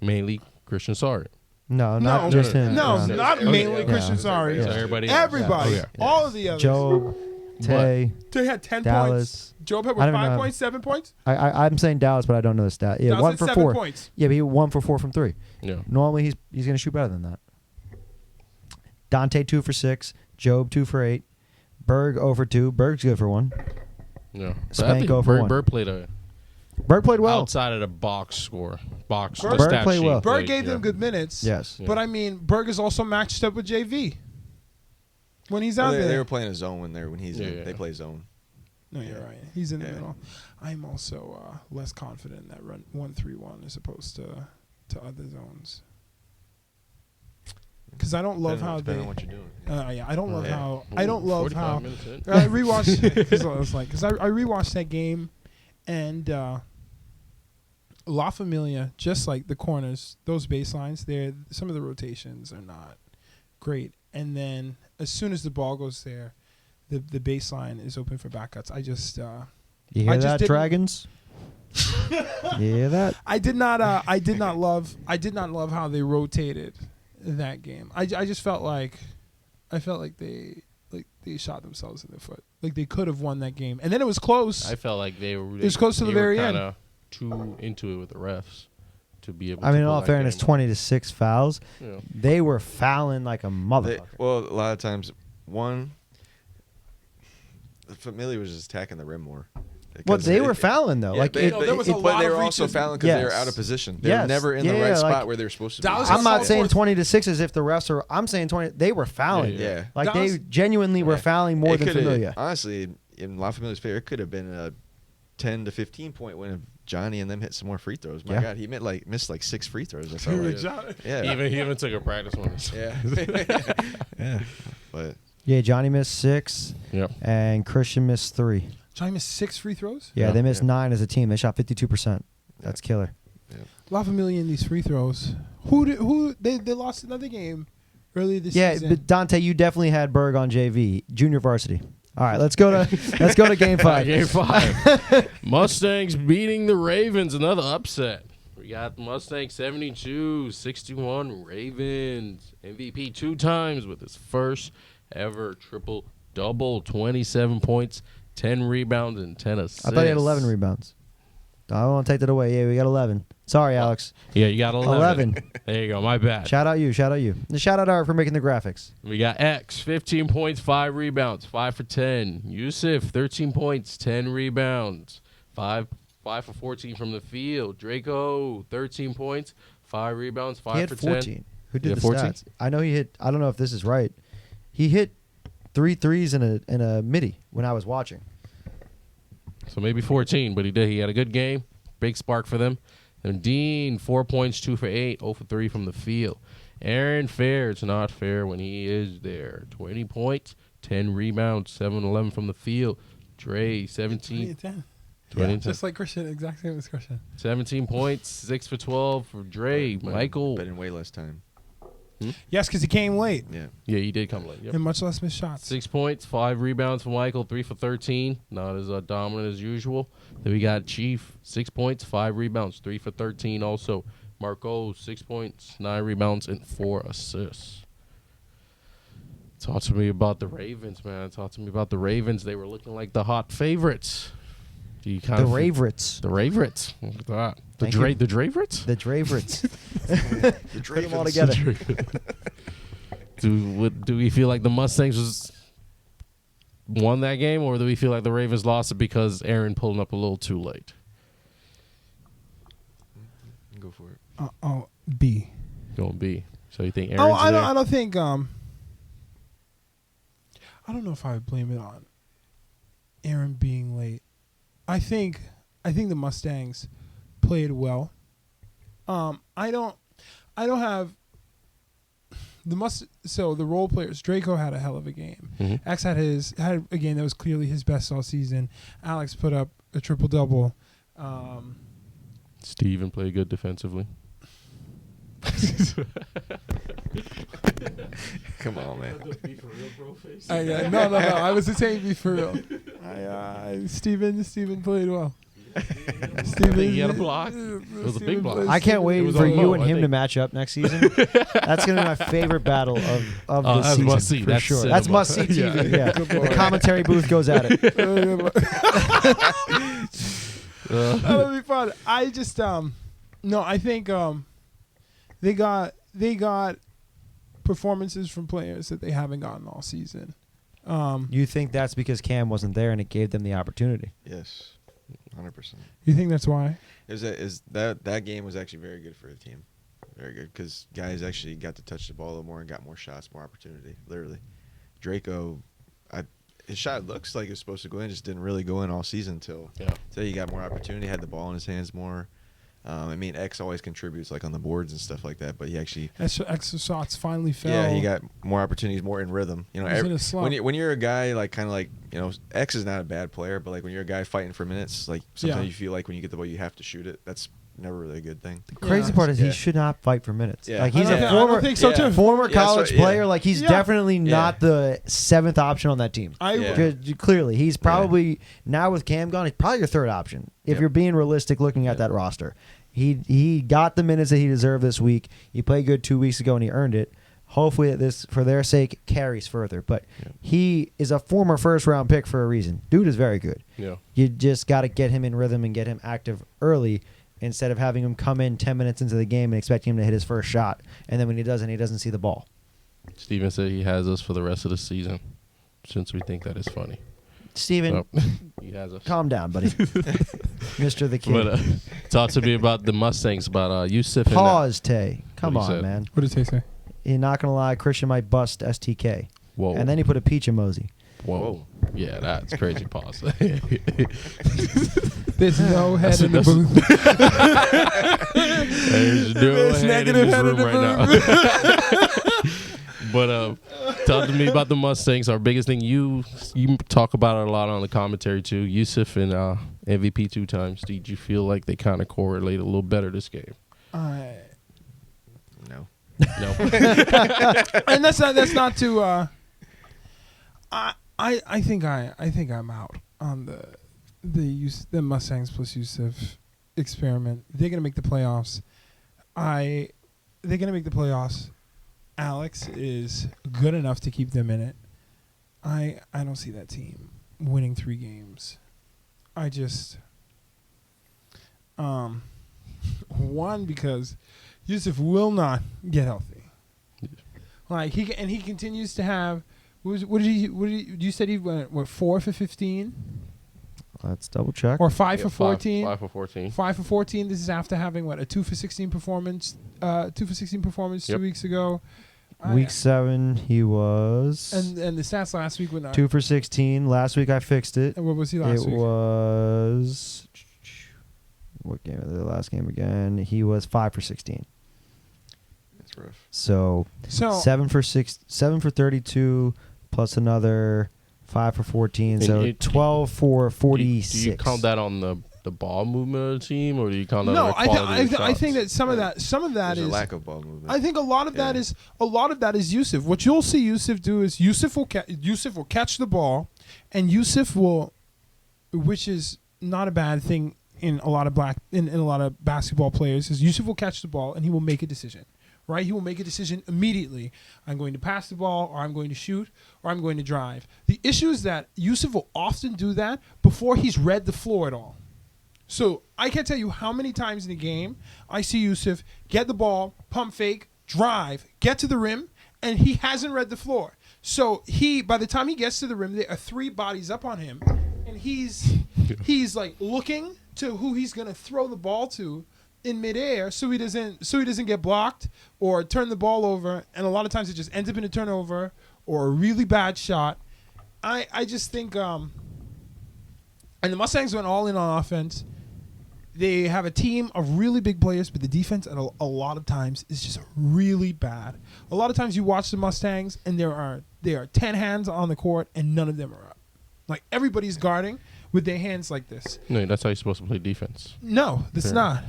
Mainly Christian Sargent. No, not just him. No, No. not Okay. mainly Okay. Christian Sorry. So everybody else. Everybody. Yeah. Okay. All of the others. Job, Tay, They had 10 Dallas. points. Job had I don't 5 know. points, 7 points? I'm saying Dallas, but I don't know the stat. Yeah, Dallas 1 had for 7 4. points. Yeah, but he 1 for 4 from 3. Yeah. Normally he's gonna shoot better than that. Dante 2 for 6. Job 2 for 8. Berg 0 for 2. Berg's good for 1. Yeah. Spank I think over one. Bird played a Berg played well. outside of the box score. Box. Berg the stat played sheet well. Berg played, gave yeah. them good minutes. Yes. But I mean, Berg is also matched up with JV when he's out They there. were playing a zone when he's in. Yeah. They play zone. No, you're right. He's in the Yeah. middle. I'm also less confident in that run 1-3-1 as opposed to other zones. Because I don't love how they. Depending on what you're doing. Yeah, I don't love Yeah. how. I don't love 45 how. minutes in. I rewatched because I rewatched that game, and La Familia, just like the corners, those baselines, there, some of the rotations are not great. And then as soon as the ball goes there, the baseline is open for back cuts. I just You I hear just that, didn't- Dragons? You hear that? I did not love how they rotated that game. I just felt like they shot themselves in the foot. Like they could have won that game, and then it was close. I felt like they were. It was close to the very end. Kinda too into it with the refs to be able. I mean, in to pull all that fairness, game 20 to 6 fouls. off. Yeah. They were fouling like a motherfucker. Well, a lot of times, Familia was just attacking the rim more. Well, Because they it- were fouling though. Yeah, like but, it, No, there was a but lot they of were also reaches. fouling because they were Yes. out of position. They Yes. were never in the Yeah, right like- spot where they were supposed to be. That was I'm not called saying for- 20 to 6 as if the refs are. I'm saying 20. They were fouling. Yeah. Like That they was- genuinely were Yeah. fouling more It than coulda- Familia. Honestly, in La Familia's favor, it could have been a 10 to 15 point win if Johnny and them hit some more free throws. My Yeah. God, he missed like 6 free throws. I felt like. Johnny. Yeah. He even took a practice one. Yeah. Yeah. But Yeah, Johnny missed 6, Yep. and Christian missed 3. Johnny missed 6 free throws. Yeah, Yeah. they missed Yeah. 9 as a team. They shot 52%. That's killer. La Familia in these free throws. They lost another game earlier this Yeah, season. but Dante, you definitely had Berg on JV, junior varsity. All right, let's go to game 5. Game 5. Mustangs beating the Ravens. Another upset. We got the Mustangs 72-61 Ravens. MVP 2 times with his first ever triple-double. 27 points, 10 rebounds, and 10 assists. I thought he had 11 rebounds. I don't want to take that away. Yeah, we got 11. Sorry, Alex. Yeah, you got 11. 11. There you go. My bad. Shout out you. And shout out Art for making the graphics. We got X, 15 points, 5 rebounds, 5 for 10. Yusuf, 13 points, 10 rebounds, 5 for 14 from the field. Draco, 13 points, 5 rebounds, 5 He had for 14. 10. Who did Yeah, the 14? stats? I know he hit. I don't know if this is right. He hit 3 threes in a midi when I was watching. So maybe 14, but he did. He had a good game. Big spark for them. And Dean, 4 points, 2 for 8, 0 for 3 from the field. Aaron Fair, it's not fair when he is there. 20 points, 10 rebounds, 7-11 from the field. Dre, 17. 10. 20 Yeah. Just like Christian, exact same as Christian. 17 points, 6 for 12 for Dre. but Michael. in way less time. Yes, because he came late Yeah. Yeah, he did come late. Yep. and much less missed shots. 6 points, 5 rebounds for Michael, 3 for 13. Not as dominant as usual. Then we got Chief, 6 points, 5 rebounds, 3 for 13 also. Marco, 6 points, 9 rebounds, and 4 assists. Talk to me about the Ravens, man. Talk to me about the Ravens. They were looking like the hot favorites. Do you kind The of Ravens. The Ravens. Look at that. The Thank you. The Draverites? The Draverites. The Put them all Ravens. together. Do we feel like the Mustangs won that game, or do we feel like the Ravens lost it because Aaron pulled up a little too late? Go for it. B. Going B. So you think Aaron's Oh, I there? don't think. I don't know if I would blame it on Aaron being late. I think the Mustangs played well. I don't have the role players. Draco had a hell of a game. Mm-hmm. X had a game that was clearly his best all season. Alex put up a triple double. Steven played good defensively. Come on, man. No. I was saying be for real. Steven played well. I think he had a block. It was a big block. I can't wait was for on you low, and I him to think. match up next season. That's gonna be my favorite battle of the that's season must-see. for That's sure. cinema. That's must see TV. Yeah. Yeah, the commentary booth goes at it. That'll be fun. I just no, I think they got performances from players that they haven't gotten all season. You think that's because Cam wasn't there and it gave them the opportunity? Yes, 100%. You think that's why? That game was actually very good for the team, very good because guys actually got to touch the ball a little more and got more shots, more opportunity. Literally, Draco, his shot looks like it was supposed to go in, just didn't really go in all season until he got more opportunity, had the ball in his hands more. I mean, X always contributes like on the boards and stuff like that, but he actually Extra shots finally fell. Yeah, he got more opportunities, more in rhythm. You know, He's in a slump. when you're a guy like kind of like, you know, X is not a bad player, but like when you're a guy fighting for minutes, like sometimes you feel like when you get the ball you have to shoot it. That's never really a good thing. The crazy part is he should not fight for minutes. Yeah. Like he's I a don't think so too. former college player. Like he's Yeah. definitely not the seventh option on that team. Clearly, he's probably now with Cam gone. He's probably your third option if you're being realistic looking at that roster. He got the minutes that he deserved this week. He played good 2 weeks ago and he earned it. Hopefully this, for their sake, carries further. But he is a former first-round pick for a reason. Dude is very good. Yeah. You just got to get him in rhythm and get him active early instead of having him come in 10 minutes into the game and expecting him to hit his first shot. And then when he doesn't see the ball. Steven said he has us for the rest of the season since we think that is funny. Steven, he has us. calm down, buddy. Mr. the King. But talk to me about the Mustangs, about Yusuf. Pause, Tay. Come What he on, said. man. What did Tay say? You're not going to lie, Christian might bust STK. Whoa. And then he put a peach emoji. Whoa. Yeah, that's crazy. Pause. There's no head in the booth. There's no There's head in negative this head in room the right now. But talk to me about the Mustangs. Our biggest thing, you talk about it a lot on the commentary too. Yusuf and MVP 2 times. Did you feel like they kind of correlate a little better this game? No. No. And that's not to. I think I'm out on the Mustangs plus Yusuf experiment. They're gonna make the playoffs. They're gonna make the playoffs. Alex is good enough to keep them in it. I don't see that team winning 3 games. I just one, because Yusuf will not get healthy. Like he continues to have. What did you said he went 4 for 15 Let's double check. or 5 for 14? 5 for 14. 5 for 14. This is after having a 2 for 16 performance. 2 for 16 performance 2 weeks ago. Week 7, he was And the stats last week were not. 2 for 16. Last week I fixed it. And what was he last It week? was what game? The last game again. He was 5 for 16. That's rough. So 7 for 32 plus another 5 for 14. So 12 for 46. Do you count that on the ball movement of the team, or do you count that on No, the quality of I think shots? that some of that There's is a lack of ball movement. I think a lot of that is Yusuf. What you'll see Yusuf do is Yusuf will catch the ball, and Yusuf will, which is not a bad thing in a lot of basketball players, is Yusuf will catch the ball and he will make a decision. Right? He will make a decision immediately. I'm going to pass the ball, or I'm going to shoot, or I'm going to drive. The issue is that Yusuf will often do that before he's read the floor at all. So I can't tell you how many times in a game I see Yusuf get the ball, pump fake, drive, get to the rim, and he hasn't read the floor. So by the time he gets to the rim, there are 3 bodies up on him, and he's like looking to who he's gonna throw the ball to in midair, so he doesn't get blocked or turn the ball over. And a lot of times it just ends up in a turnover or a really bad shot. I just think and the Mustangs went all in on offense. they have a team of really big players, but the defense at a lot of times is just really bad. A lot of times you watch the Mustangs and there are 10 hands on the court and none of them are up. Like everybody's guarding with their hands like this. No, that's how you're supposed to play defense. No, that's Fair. not.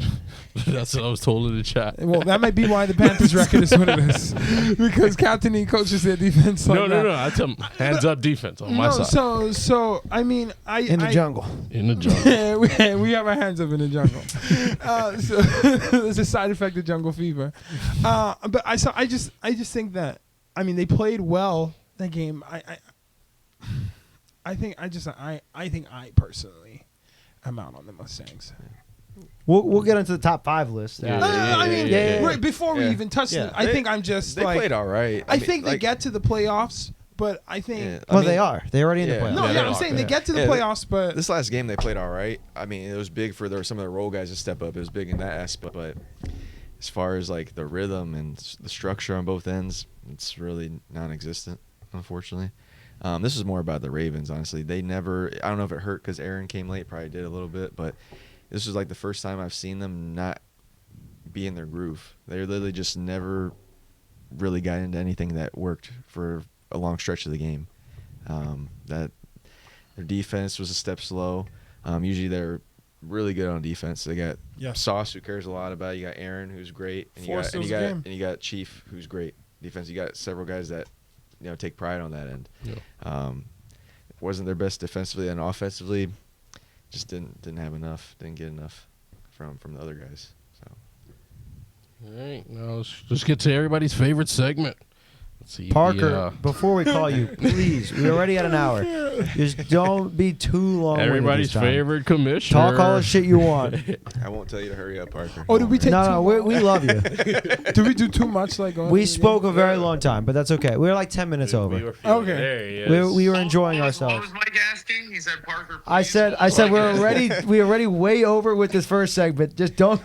That's what I was told in the chat. Well, that might be why the Panthers record is what it is, because Captain E coaches their defense. Like No. I tell them hands up defense on my side. So I mean, In the jungle. In the jungle. Yeah, we have our hands up in the jungle. So there's a side effect of jungle fever. But I just think that, I mean, they played well that game. I think I personally am out on the Mustangs. We'll get into the top 5 list. Right before we Yeah. even touch Yeah. it, I think I'm just They like played all right. I think they get to the playoffs, but I think Yeah, Well, they are. They're already in the Yeah. playoffs. no, Yeah, yeah, they I'm are. saying they Yeah. get to the Yeah, playoffs, but This last game they played all right. I mean, it was big for some of the role guys to step up. It was big in that aspect, but as far as like the rhythm and the structure on both ends, it's really non-existent, unfortunately. This is more about the Ravens, honestly. They never. I don't know if it hurt because Aaron came late. Probably did a little bit, but this was like the first time I've seen them not be in their groove. They literally just never really got into anything that worked for a long stretch of the game. That their defense was a step slow. Usually they're really good on defense. They got Sauce, who cares a lot about it. You got Aaron, who's great, and Four steals a game. you got Chief, who's great defense. You got several guys that take pride on that end. Yeah. Wasn't their best defensively and offensively. Just didn't have enough. Didn't get enough from the other guys. So All right, now let's just get to everybody's favorite segment. Let's see. Parker, before we call you, please, we're already at an hour. Just don't be too long. everybody's favorite commissioner. Talk all the shit you want. I won't tell you to hurry up, Parker. Oh, did we take No, we love you. did we do too much? Like We spoke a very long time, but that's okay. We were like 10 minutes over. Okay. Okay. There he is. We were enjoying What ourselves. was Mike asking? He said, Parker, I please said hold we're already way over with this first segment. Just don't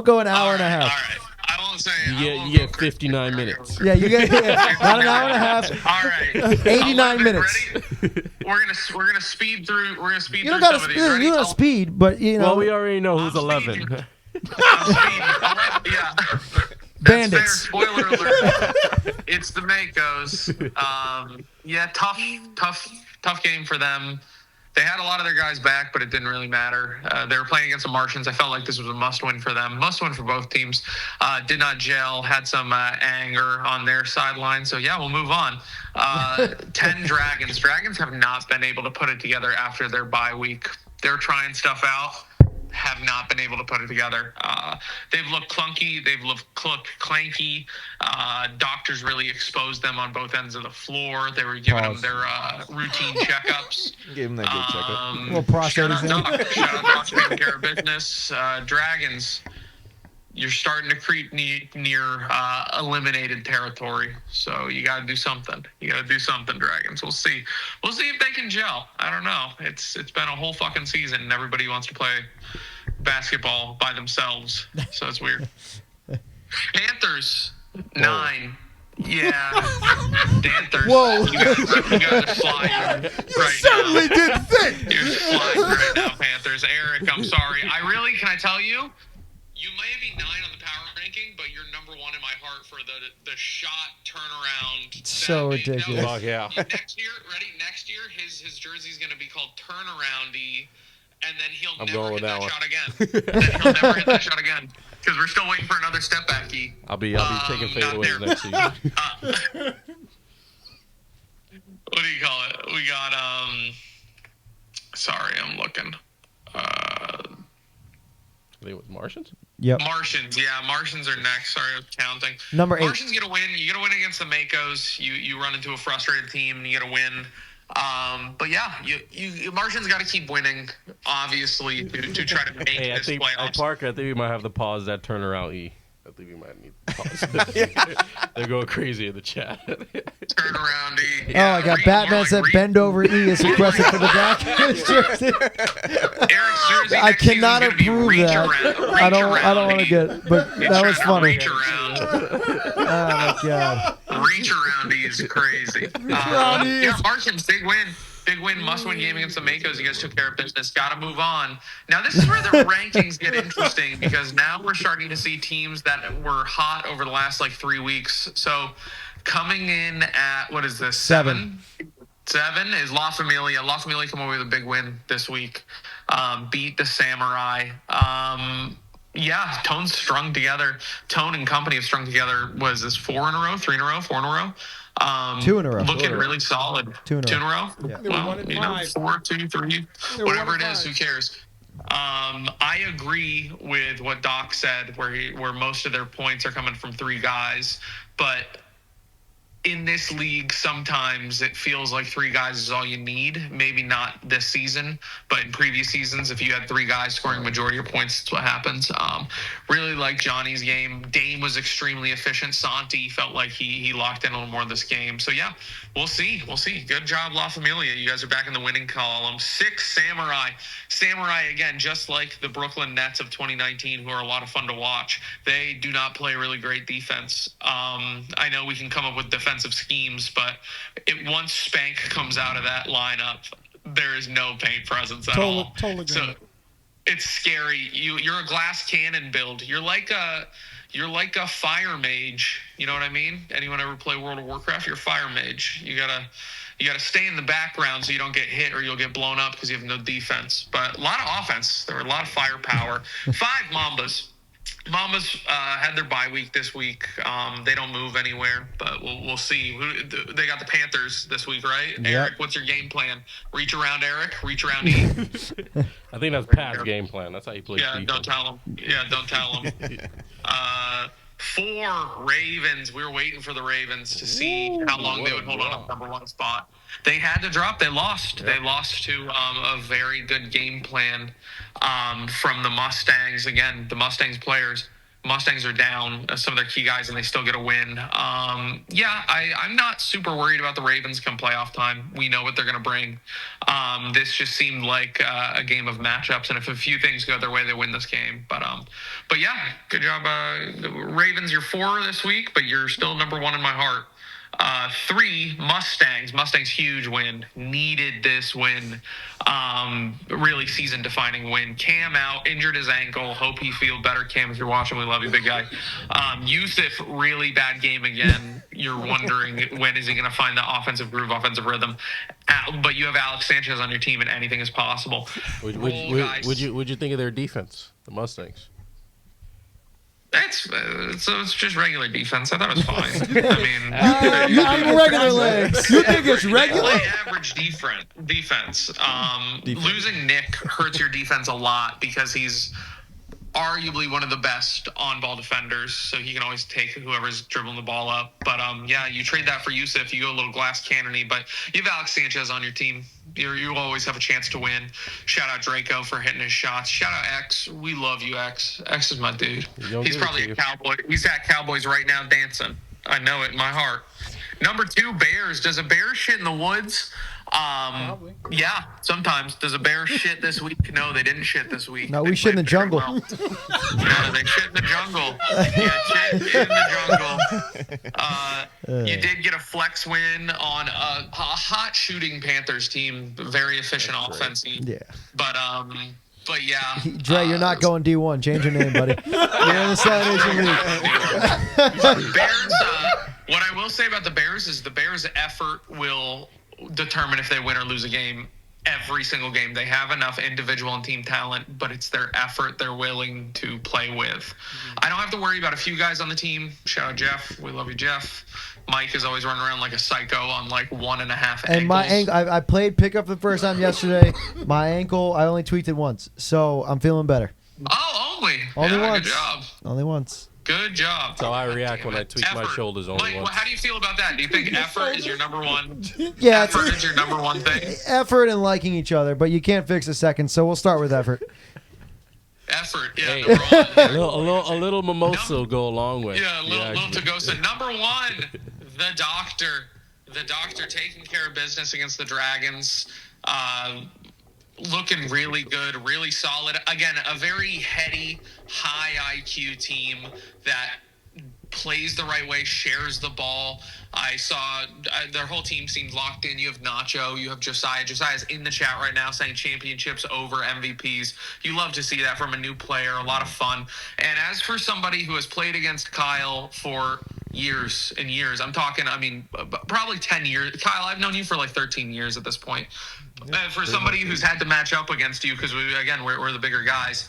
go an hour and a half. All right. I won't say. You get 59 minutes. Yeah, you get not an hour and a half. All right. 89 minutes. Ready? We're gonna speed through. We're gonna speed You through don't got some to of these. Ready? you don't speed, but Well, we already know who's I'm 11. speeding. Yeah. Bandits. That's fair. Spoiler alert. It's the Makos. Yeah, tough game for them. They had a lot of their guys back, but it didn't really matter. They were playing against the Martians. I felt like this was a must-win for them. Must-win for both teams. Did not gel. Had some anger on their sideline. So, yeah, we'll move on. 10 Dragons. Dragons have not been able to put it together after their bye week. They're trying stuff out. Have not been able to put it together. They've looked clunky. They've looked clanky. Doctors really exposed them on both ends of the floor. They were giving them their routine checkups. Give him that good checkup. Little prostate Shout out exam. Doc. Shout out Doc for taking care of business. Dragons, you're starting to creep near eliminated territory. So you got to do something. Dragons. We'll see. We'll see if they can gel. I don't know. It's been a whole fucking season, and everybody wants to play basketball by themselves. So it's weird. Panthers, 9. Yeah. Panthers. Whoa. You guys are flying right certainly now. didn't think. You're flying right now, Panthers. Eric, I'm sorry. Can I tell you? You may be 9 on the power ranking, but you're number 1 in my heart for the shot turnaround. So That- ridiculous. no, Fuck yeah. Next year, Next year, his jersey's going to be called Turnaroundy, and then he'll I'm never going hit with that that shot again. Then he'll never hit that shot again because we're still waiting for another step back. I'll be taking not fadeaways there. next season. What do you call it? We got sorry, I'm looking. I think it was Martians. Yep. Martians, yeah, Martians are next. Sorry, I was counting. Number 8. Martians get a win. You get a win against the Makos. You run into a frustrated team and you get a win. But yeah, you Martians got to keep winning, obviously, to try to make Hey, I this think playoffs. Parker. I think we might have to pause that turnaround E. I think we might need to pause. They're going crazy in the chat. Turn around, E. Oh my God! Batman said bend over E is requested for the back. Eric's jersey I next season's cannot gonna be approve reach that. around, I don't reach want to around, get. But E. that was It's funny. Reach around. Oh my God! Reach around E is crazy. around E Yeah, is- Martians, big win. Big win, must-win game against the Makos. You guys took care of business. Got to move on. Now, this is where the rankings get interesting because now we're starting to see teams that were hot over the last, 3 weeks. So, coming in at, what is this, 7? 7 is La Familia. La Familia come away with a big win this week. Beat the Samurai. Yeah, Tone's strung together. Tone and company have strung together. Was this 4 in a row, 3 in a row, 4 in a row? 2 in a row. Looking really solid. 2 in a row. 2 in a row? Yeah. They were 1 and 5. 4, 2, 3, whatever it is, who cares? I agree with what Doc said, where most of their points are coming from 3 guys, but in this league, sometimes it feels like 3 guys is all you need. Maybe not this season, but in previous seasons, if you had 3 guys scoring majority of your points, that's what happens. Really like Johnny's game. Dame was extremely efficient. Santi felt like he locked in a little more this game. So, yeah, we'll see. We'll see. Good job, La Familia. You guys are back in the winning column. 6, Samurai. Samurai, again, just like the Brooklyn Nets of 2019, who are a lot of fun to watch. They do not play really great defense. I know we can come up with defensive schemes, but once Spank comes out of that lineup, there is no paint presence at all. Totally so it's scary. You're a glass cannon build. You're like a fire mage. You know what I mean? Anyone ever play World of Warcraft? You're a fire mage. You gotta stay in the background so you don't get hit or you'll get blown up because you have no defense. But a lot of offense. There were a lot of firepower. 5 Mambas. Mambas had their bye week this week. They don't move anywhere, but we'll see. They got the Panthers this week, right? Yep. Eric, what's your game plan? Reach around Eric? Reach around E? I think that's Pat's game plan. That's how you play defense. Don't tell him. Yeah, don't tell him. 4 Ravens. We were waiting for the Ravens to see how long they would hold on to the number 1 spot. They had to drop. They lost. Yep. They lost to a very good game plan from the Mustangs. Again, the Mustangs players. Mustangs are down some of their key guys, and they still get a win. I'm not super worried about the Ravens come playoff time. We know what they're going to bring. This just seemed like a game of matchups, and if a few things go their way, they win this game. But yeah, good job. Ravens, you're 4 this week, but you're still number 1 in my heart. 3, Mustangs. Mustangs, huge win. Needed this win. Really season-defining win. Cam out, injured his ankle. Hope he feels better. Cam, if you're watching, we love you, big guy. Yusuf, really bad game again. You're wondering when is he going to find the offensive groove, offensive rhythm. But you have Alex Sanchez on your team, and anything is possible. What'd you think of their defense, the Mustangs? It's just regular defense. I thought it was fine. I mean, I'm regular legs. You think it's regular? They play average defense. Losing Nick hurts your defense a lot because he's arguably one of the best on-ball defenders, so he can always take whoever's dribbling the ball up. But yeah, you trade that for Yusuf, you go a little glass cannon-y, but you have Alex Sanchez on your team. You always have a chance to win. Shout out Draco for hitting his shots. Shout out X. We love you, X. X is my dude. He's probably a Cowboy. He's at Cowboys right now dancing. I know it in my heart. Number 2, Bears. Does a bear shit in the woods? Probably. Yeah, sometimes. Does a bear shit this week? No, they didn't shit this week. No, we shit in the jungle. Well. No, they shit in the jungle. Yeah, shit in the jungle. You did get a flex win on a hot shooting Panthers team. Very efficient offense. Yeah. But yeah. Dre, you're not going D1. Change your name, buddy. You're in the CeleNation League. Bears, what I will say about the Bears is the Bears' effort will determine if they win or lose a game. Every single game. They have enough individual and team talent, but it's their effort they're willing to play with. I don't have to worry about a few guys on the team. Shout out Jeff. We love you, Jeff. Mike is always running around like a psycho on like 1.5 ankles. And my ankle, I played pickup the first time yesterday. My ankle, I only tweaked it once, so I'm feeling better. Oh, only Only once. Good job. Only once. Good job. That's how I react when I tweak my shoulders only Mike, once. how do you feel about that? Do you think effort is your number one? Yeah, Effort is your number one thing? Effort and liking each other, but you can't fix a second, so we'll start with effort. Effort, yeah. Hey, Number one. a little mimosa will go a long way. Yeah, a little to go. So number 1, the doctor. The doctor taking care of business against the Dragons. Looking really good, really solid. Again, a very heady, high IQ team that plays the right way, shares the ball. I saw their whole team seemed locked in. You have Nacho, you have Josiah. Josiah's in the chat right now saying championships over MVPs. You love to see that from a new player. A lot of fun. And as for somebody who has played against Kyle for years and years, I'm talking, I mean, probably 10 years. Kyle, I've known you for like 13 years at this point. For somebody who's had to match up against you, because we're the bigger guys.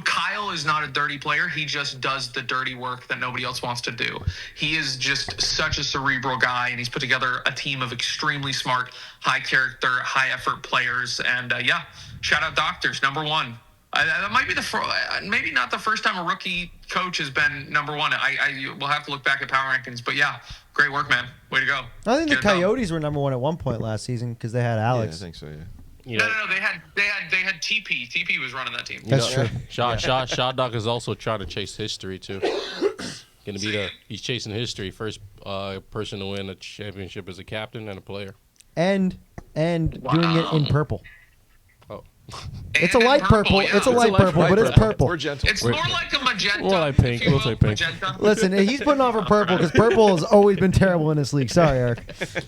Kyle is not a dirty player. He just does the dirty work that nobody else wants to do. He is just such a cerebral guy, and he's put together a team of extremely smart, high character, high effort players. And shout out Doctors, number one. That might be maybe not the first time a rookie coach has been number one. We'll have to look back at power rankings, but yeah, great work, man. Way to go. I think the Coyotes were number one at one point last season because they had Alex. Yeah, I think so. Yeah. You know, No. They had TP. TP was running that team. That's true. Shot Doc is also trying to chase history too. He's chasing history. First person to win a championship as a captain and a player. And doing it in purple. Oh, It's a light purple. Yeah. It's a light purple, but it's purple. We're gentle. It's more like a magenta. More like pink. if you We'll say will, pink. Magenta. Listen, he's putting on for purple because purple has always been terrible in this league. Sorry, Eric.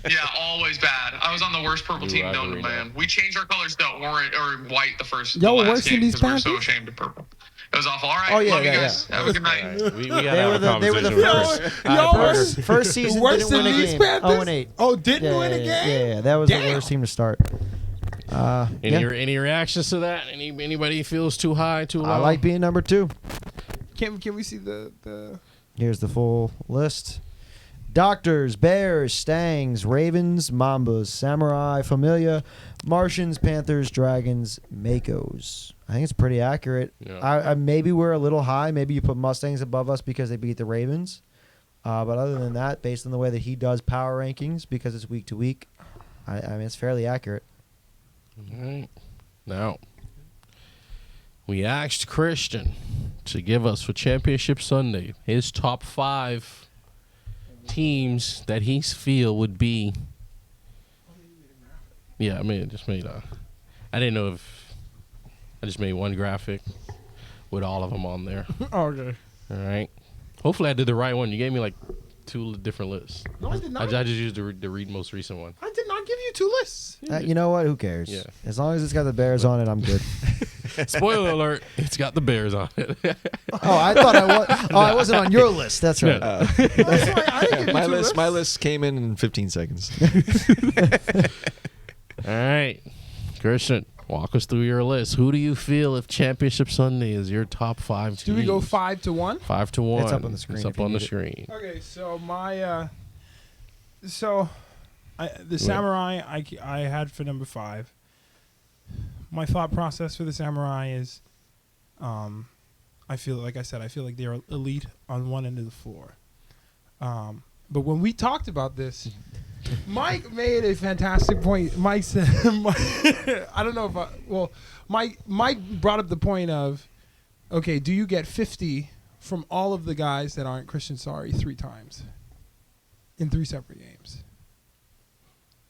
Yeah, always bad. I was on the worst purple New team known to rivalry man. We changed our colors to orange or white the Y'all were last worse than game these because we were so Panthers? ashamed of purple. It was awful. All right, Oh, yeah, love you yeah, guys. yeah. Have a good night. all right. We gotta They have were a the conversation first. Y'all First season worse didn't than win a these game. Panthers? 0-8. Oh, didn't win a game? Yeah. That was the Damn. worst team to start. Any reactions to that? Anybody feels too high, too low? I like being number 2. Can we see the Here's the full list. Doctors, Bears, Stangs, Ravens, Mambas, Samurai, Familia, Martians, Panthers, Dragons, Makos. I think it's pretty accurate. Yeah. I maybe we're a little high. Maybe you put Mustangs above us because they beat the Ravens. But other than that, based on the way that he does power rankings, because it's week to week, I mean, it's fairly accurate. All right. Now, we asked Christian to give us for Championship Sunday his top 5 teams that he feel would be. Yeah, I mean, just made I didn't know if I just made one graphic with all of them on there. Okay. All right. Hopefully, I did the right one. You gave me like 2 different lists. No, I did I not. just used the most recent one. I did not give you 2 lists. You know what? Who cares? Yeah. As long as it's got the Bears on it, I'm good. Spoiler alert! It's got the Bears on it. Oh, I thought I was. Oh, I wasn't on your list. That's right. That's why I didn't give you My 2 lists. list. My list came in 15 seconds. All right, Christian, walk us through your list. Who do you feel if Championship Sunday is your top 5 teams? Do we go 5 to 1? 5 to 1? It's up on the screen It's if up you on the need it. screen. Okay, so the Samurai I had for number 5. My thought process for the Samurai is, I feel like they're elite on one end of the floor. But when we talked about this, Mike made a fantastic point. Mike said, I don't know if Mike brought up the point of, okay, do you get 50 from all of the guys that aren't Christian Sorry 3 times in 3 separate games?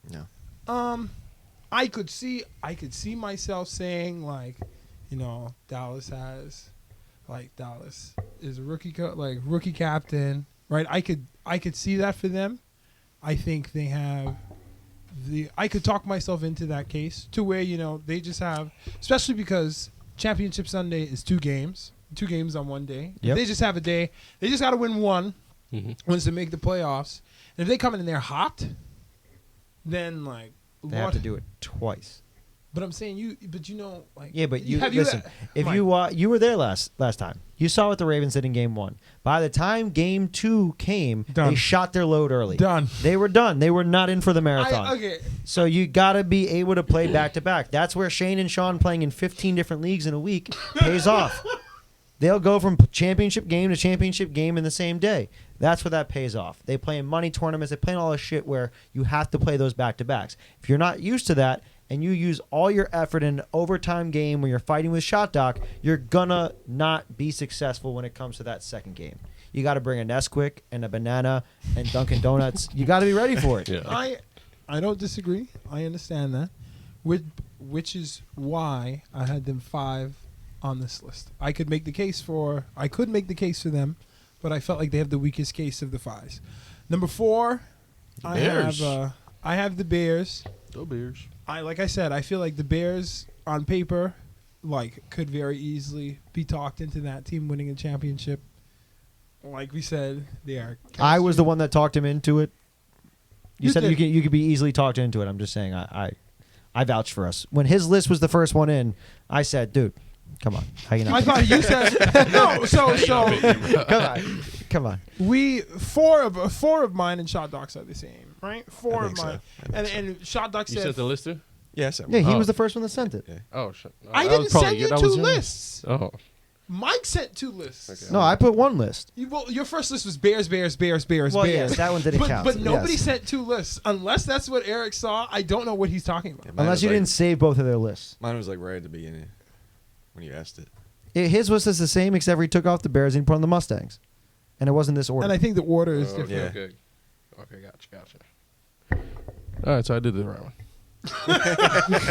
No. I could see myself saying, like, Dallas is a rookie captain, right? I could see that for them. I think they have I could talk myself into that case to where, they just have, especially because Championship Sunday is 2 games on one day. Yep. They just have a day. They just got to win one Mm-hmm. once to make the playoffs. And if they come in and they're hot, then like They have to do it twice. But I'm saying Yeah, but you have listen. If Mike. you were there last time, you saw what the Ravens did in Game 1. By the time Game 2 came, Done. they shot their load early. Done. They were done. They were not in for the marathon. Okay. So you got to be able to play back to back. That's where Shane and Sean playing in 15 different leagues in a week pays off. They'll go from championship game to championship game in the same day. That's where that pays off. They play in money tournaments. They play in all this shit where you have to play those back to backs. If you're not used to that, and you use all your effort in an overtime game where you're fighting with Shot Doc, you're gonna not be successful when it comes to that second game. You got to bring a Nesquik and a banana and Dunkin' Donuts. You got to be ready for it. Yeah. I don't disagree. I understand that, which is why I had them 5 on this list. I could make the case for them but I felt like they have the weakest case of the 5s. Number 4, I have the Bears. Go Bears. Like I said, I feel like the Bears on paper, like, could very easily be talked into that team winning a championship. Like we said, they are. I was the one that talked him into it. You said did. you could be easily talked into it. I'm just saying I vouched for us. When his list was the first one in, I said, dude, come on. How you not? I thought you said no. So Come on. we four of mine and Shot Docs are the same, right? Four I of think mine, so. and Shot Docs You said sent the list too? Yes. Yeah, he Oh. was the first one that sent it. Yeah. Oh, shit. No, I that didn't was probably send you that 2 was him. lists. Oh. Mike sent 2 lists. Okay. No, I put one list. Well, your first list was Bears, Bears, Bears, Bears, Well, Bears. yes, that one didn't count. But nobody Yes. sent 2 lists. Unless that's what Eric saw, I don't know what he's talking about. Yeah, mine Unless was you like- didn't save both of their lists. Mine was like right at the beginning when you asked it. His was just the same, except for he took off the Bears and he put on the Mustangs. And it wasn't this order. And I think the order is Okay, different. Yeah. okay, gotcha. All right, so I did the right one.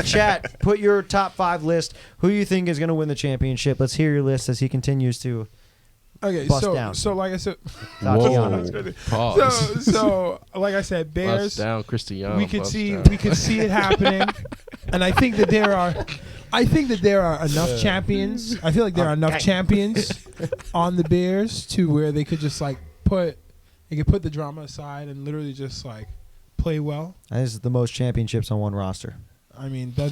Chat, put your top 5 list. Who you think is going to win the championship? Let's hear your list as he continues to Okay, bust so down. so like I said, Tatiana. Pause. so like I said, Bust Bears. down, Cristiano. We could bust see down. it happening, and I think that there are enough champions. I feel like there are enough champions on the Bears to where they could just like put the drama aside and literally just like play well. This is the most championships on one roster. I mean, that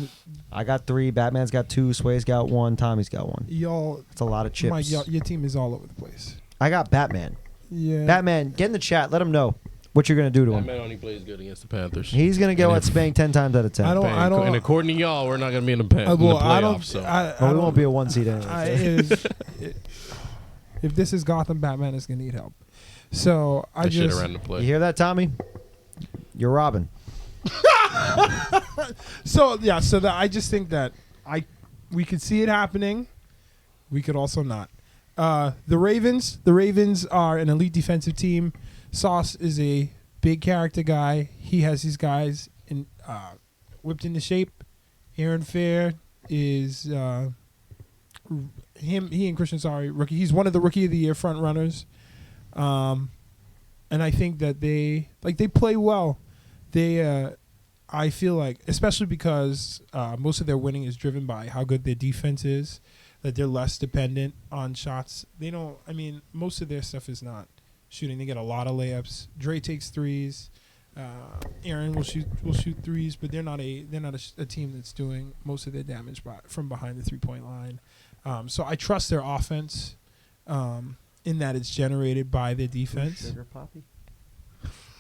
I got 3. Batman's got 2. Sway's got 1. Tommy's got 1. y'all, That's a lot of chips. Mike, your team is all over the place. I got Batman. Yeah, Batman, get in the chat. Let him know what you're going to do to That him. man only plays good against the Panthers. He's going to go at Spank 10 times out of 10. I don't- And according to y'all, we're not going to be in the well, playoffs. I don't. So. I Well, we don't- won't be a 1 seed anyway. If this is Gotham, Batman is gonna need help. So I That shit just around the play. You hear that, Tommy? You're Robin. so that I just think that we could see it happening. We could also not. The Ravens are an elite defensive team. Sauce is a big character guy. He has these guys whipped into shape. Aaron Fair is he and Christian Sorry rookie. He's one of the rookie of the year front runners. And I think that they play well. I feel like, especially because most of their winning is driven by how good their defense is, that they're less dependent on shots. They don't. I mean, most of their stuff is not shooting. They get a lot of layups. Dre takes threes. Aaron will shoot threes, but they're not a team that's doing most of their damage from behind the 3-point line. So I trust their offense in that it's generated by their defense. Sugar Poppy?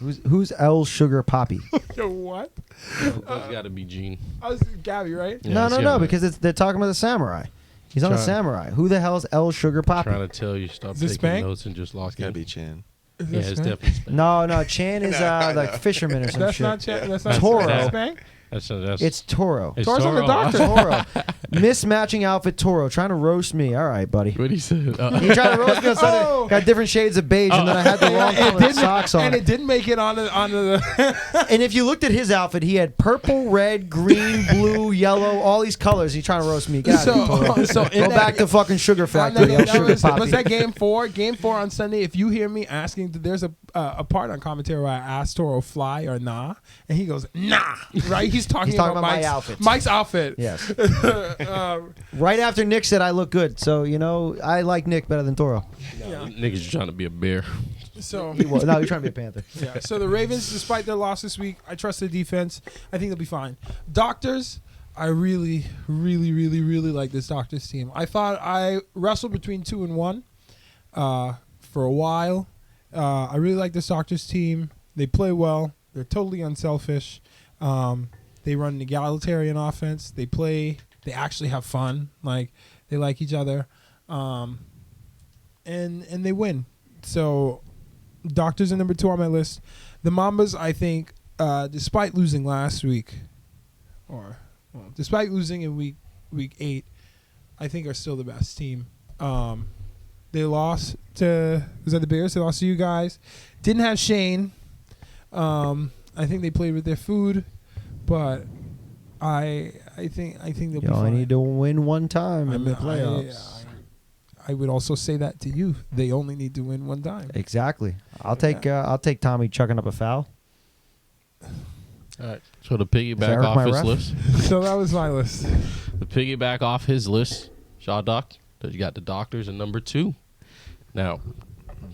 Who's L Sugar Poppy? Yo, what? That's got to be Gene. I was Gabby, right? Yeah, no, it's gotta be. because they're talking about the samurai. He's on a Try- samurai. Who the hell's L Sugar Poppy? Trying to tell you, stop Is this taking Spank? notes and just lock It's gotta in. be Chan. Is Yeah, that it's Spank? definitely Spank. No, Chan is like fisherman or some That's shit. not that's not Toro. that's Spank? That's It's Toro. it's Toro's on the Toro. doctor. Toro. Mismatching outfit Toro. Trying to roast me. All right, buddy. What he said? You trying to roast me on Sunday? Oh. Got different shades of beige, and then I had the wrong colored socks on. And it didn't make it onto the. And if you looked at his outfit, he had purple, red, green, blue, yellow, all these colors. He's trying to roast me. Get out of here, Toro. Go back to fucking Sugar Factory. El Sugar Poppy. Was that game 4? Game 4 on Sunday. If you hear me asking, there's a part on commentary where I asked Toro fly or nah, and he goes nah. Right? He's talking talking about my Mike's outfit. Mike's outfit. Yes. Um, Right after Nick said I look good, so I like Nick better than Toro. Niggas just trying to be a bear. so Well, no, he's trying to be a Panther. yeah. So the Ravens, despite their loss this week, I trust their defense. I think they'll be fine. Doctors, I really, really, really, really like this Doctors team. I thought I wrestled between 2 and 1 for a while. I really like this Doctors team. They play well. They're totally unselfish. They run an egalitarian offense. They actually have fun. Like, they like each other. And they win. So Doctors are number 2 on my list. The Mambas, I think, despite losing last week, despite losing in week 8, I think are still the best team. They lost to the Bears? They lost to you guys. Didn't have Shane. I think they played with their food, but I think they'll be You only fine. need to win one time in the playoffs. I would also say that to you. They only need to win one time. Exactly. I'll take Tommy chucking up a foul. All right. So to piggyback Eric off my his ref? list, So that was my list. to piggyback off his list, Shaw Doc, you got the Doctors in number 2. Now,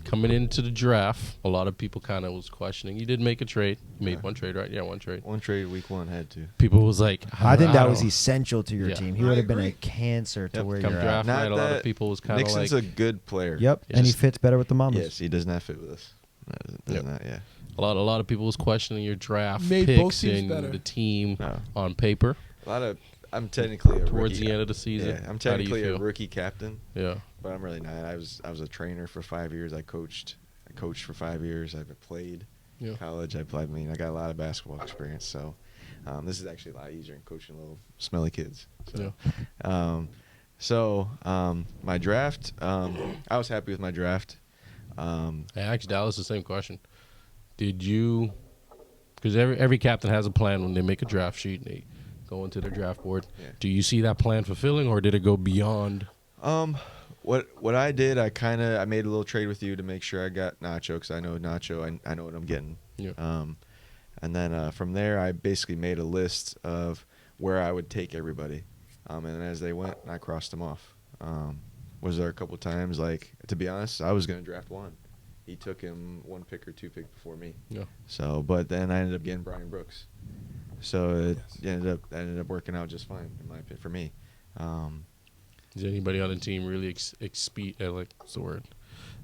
coming into the draft, a lot of people kind of was questioning. You did make a trade. You made one trade, right? Yeah, one trade. One trade week 1 had to. People was like, I think that don't was know. essential to your Yeah. team. He I would have been a agree. cancer to Yep. where Come you're draft at. Not night, a lot that of people was kind of Nixon's like, a good player. Yep, It's and he just- fits better with the Mamas. Yes, he does not fit with us. Does Yep. not, yeah. a lot of people was questioning your draft Made both picks teams and better. the team No. on paper I'm technically a towards rookie. the end of the season. Yeah, I'm How do you technically a feel? rookie captain, Yeah. but I'm really not. I was a trainer for 5 years. I coached for 5 years. I've played Yeah. college. I got a lot of basketball experience. So this is actually a lot easier than coaching little smelly kids. So, my draft. I was happy with my draft. I asked Dallas the same question. Did you? Because every captain has a plan when they make a draft sheet and they go into their draft board. Yeah. Do you see that plan fulfilling, or did it go beyond? What I did, I made a little trade with you to make sure I got Nacho, because I know Nacho. I know what I'm getting. Yeah. And then from there, I basically made a list of where I would take everybody. And as they went, I crossed them off. Was there a couple times, like, to be honest, I was going to draft one. He took him 1 pick or 2 pick before me. Yeah. So, but then I ended up getting Brian Brooks. So it ended up working out just fine, in my opinion, for me. Is anybody on the team really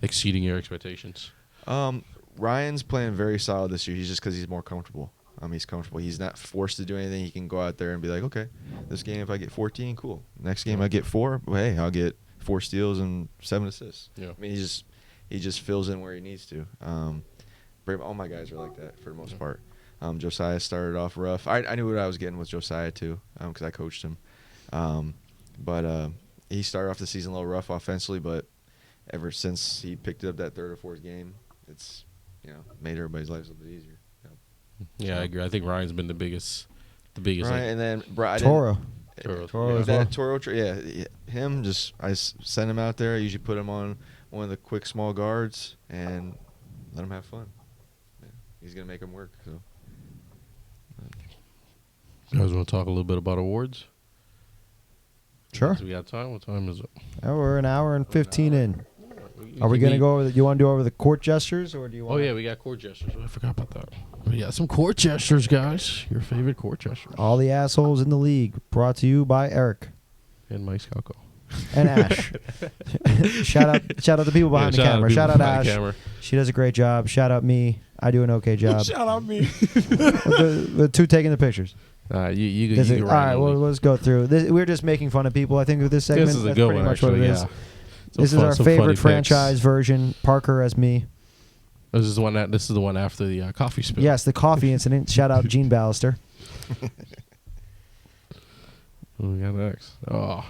exceeding your expectations? Ryan's playing very solid this year. He's just because he's more comfortable. He's comfortable. He's not forced to do anything. He can go out there and be like, okay, this game, if I get 14, cool. Next game, I get 4. Well, hey, I'll get 4 steals and 7 assists. Yeah. I mean, he just fills in where he needs to. All my guys are like that for the most part. Josiah started off rough. I knew what I was getting with Josiah too, because I coached him. But he started off the season a little rough offensively, but ever since he picked up that 3rd or 4th game, it's made everybody's lives a little bit easier. Yeah, I agree. I think Ryan's been the biggest. Right, and then Toro. Toro as that Toro, him. I send him out there. I usually put him on one of the quick small guards and let him have fun. Yeah, he's gonna make him work. So, You guys want to talk a little bit about awards? Sure. Do we got time? What time is it? Oh, we're an hour and 15 in. Are we going to go over you want to do over the court gestures, or do you want Oh, yeah, we got court gestures. I forgot about that. We got some court gestures, guys. Your favorite court gestures. all the assholes in the league, brought to you by Eric And Mike Scalco. and Ash. shout out the people behind the camera. Shout out Ash. She does a great job. Shout out me. I do an okay job. Shout out me. the 2 taking the pictures. You All can right, well, let's go through. We're just making fun of people. I think with this segment, This is a that's good pretty one, much what actually. it is. Yeah. This is our Some favorite funny franchise picks. version. Parker as me. This is the one after the coffee spill. Yes, the coffee incident. Shout out Gene Ballister. What we got next? Oh,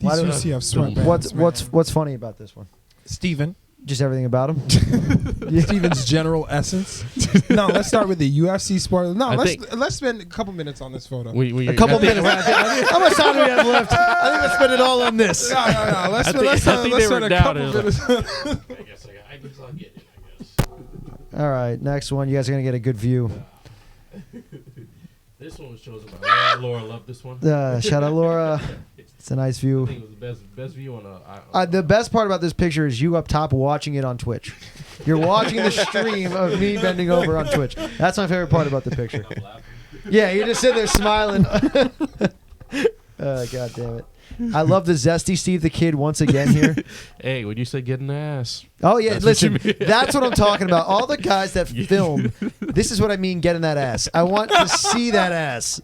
Why These do- UCF sweatbands. What's funny about this one? Steven. Just everything about him. Steven's general essence. No, let's start with the UFC sport. No, I let's spend a couple minutes on this photo. A couple minutes. How much time do we have left? I think let's spend it all on this. No. Let's I think they spend were a down couple in- minutes. I guess I'll get it. All right, next one. You guys are gonna get a good view. This one was chosen by Laura. Loved this one. Shout out Laura. It's a nice I view. think it was the best view on The best part about this picture is you up top watching it on Twitch. You're watching the stream of me bending over on Twitch. That's my favorite part about the picture. Yeah, you just sit there smiling. God damn it. I love the zesty Steve the Kid once again here. Hey, when you say getting ass. Oh, yeah, That's what listen, you mean. that's what I'm talking about. All the guys that film, this is what I mean getting that ass. I want to see that ass.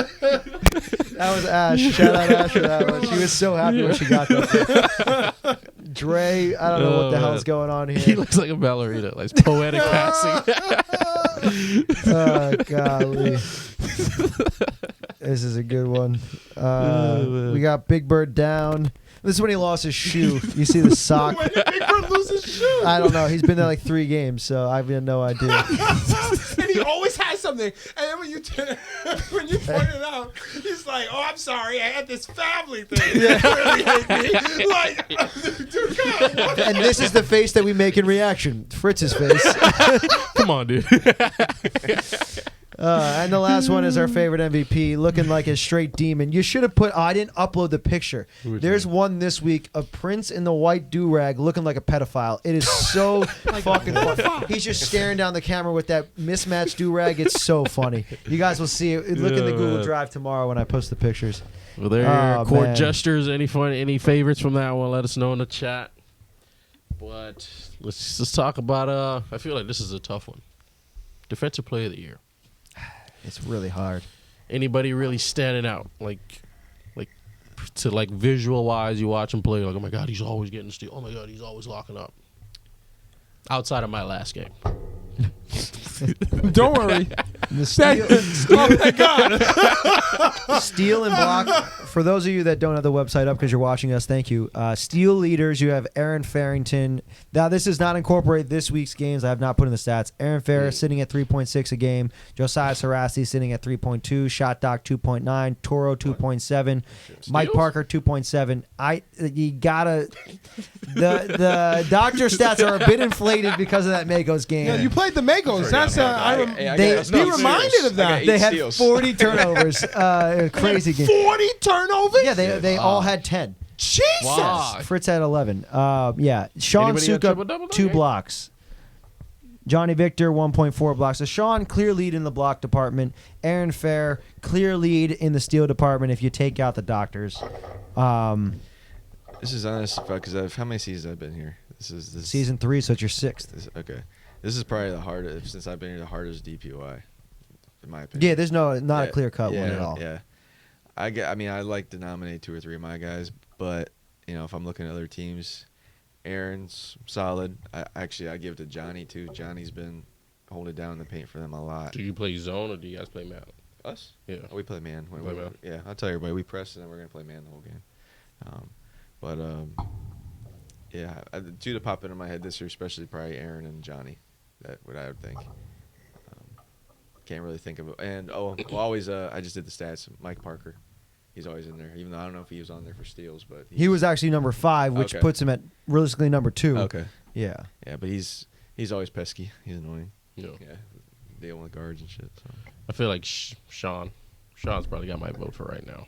That was Ash. Shout out Ash for that one. She was so happy when she got that. Dre, I don't know what the hell's going on He here. looks like a ballerina. Like poetic passing. Oh, golly. This is a good one. We got Big Bird down. This is when he lost his shoe. You see the sock. When did Big Bird lose his shoe? I don't know. He's been there like 3 games, so I have no idea. And he always has something, and then when you when you point it out, he's like, "Oh, I'm sorry, I had this family thing." Really hate me. Like, dude, come on. And this is the face that we make in reaction. Fritz's face. Come on, dude. And the last one is our favorite MVP, looking like a straight demon. You should have put. I didn't upload the picture. There's one this week of Prince in the white do-rag looking like a pedophile. It is so fucking funny. He's just staring down the camera with that mismatched do-rag. It's so funny. You guys will see it. Look in the Google Drive tomorrow when I post the pictures. Well, there are court man. gestures. Any favorites from that one? Let us know in the chat. But let's talk about. I feel like this is a tough one. Defensive Player of the Year. It's really hard. Anybody really standing out, like to like visual wise, you watch him play, like, oh my god, he's always getting steal. Oh my god, he's always locking up. Outside of my last game. Don't worry. The steal, Oh my God. steal and block. For those of you that don't have the website up because you're watching us, thank you. Steal leaders, you have Aaron Farrington. Now, this does not incorporate this week's games. I have not put in the stats. Aaron Ferris sitting at 3.6 a game. Josiah Sarasti sitting at 3.2. Shot Doc 2.9. Toro 2.7. Mike Parker 2.7. You gotta. The doctor stats are a bit inflated because of that Makos game. Yeah, you played the Makos. That's Be reminded of that. They had 40 turnovers. Crazy game. 40 turnovers? Yeah, they all had 10. Jesus. Wow. Fritz had 11. Yeah, Sean Anybody had triple-double, Suka, though? 2 blocks. Johnny Victor, 1.4 blocks. So Sean, clear lead in the block department. Aaron Fair, clear lead in the steal department if you take out the doctors. This is honest because how many seasons I've been here? This Season 3, so it's your 6th. Okay. This is probably the hardest since I've been here. The hardest DPOI, in my opinion. Yeah, there's not a clear cut one at all. Yeah, I mean, I like to nominate 2 or 3 of my guys, but if I'm looking at other teams, Aaron's solid. I give it to Johnny too. Johnny's been holding it down in the paint for them a lot. Do you play zone or do you guys play man? Us? Yeah. Oh, we play man. Play man. Yeah, I'll tell everybody we press and then we're gonna play man the whole game. Yeah, 2 that pop into my head this year, especially probably Aaron and Johnny. That what I would think. Can't really think of it. And always I just did the stats. Mike Parker, he's always in there. Even though I don't know if he was on there for steals, but He was actually number 5, which puts him at realistically number 2. Okay. Yeah. Yeah, but he's always pesky. He's annoying. Yeah. Yeah, dealing with guards and shit. So. I feel like Sean's probably got my vote for right now.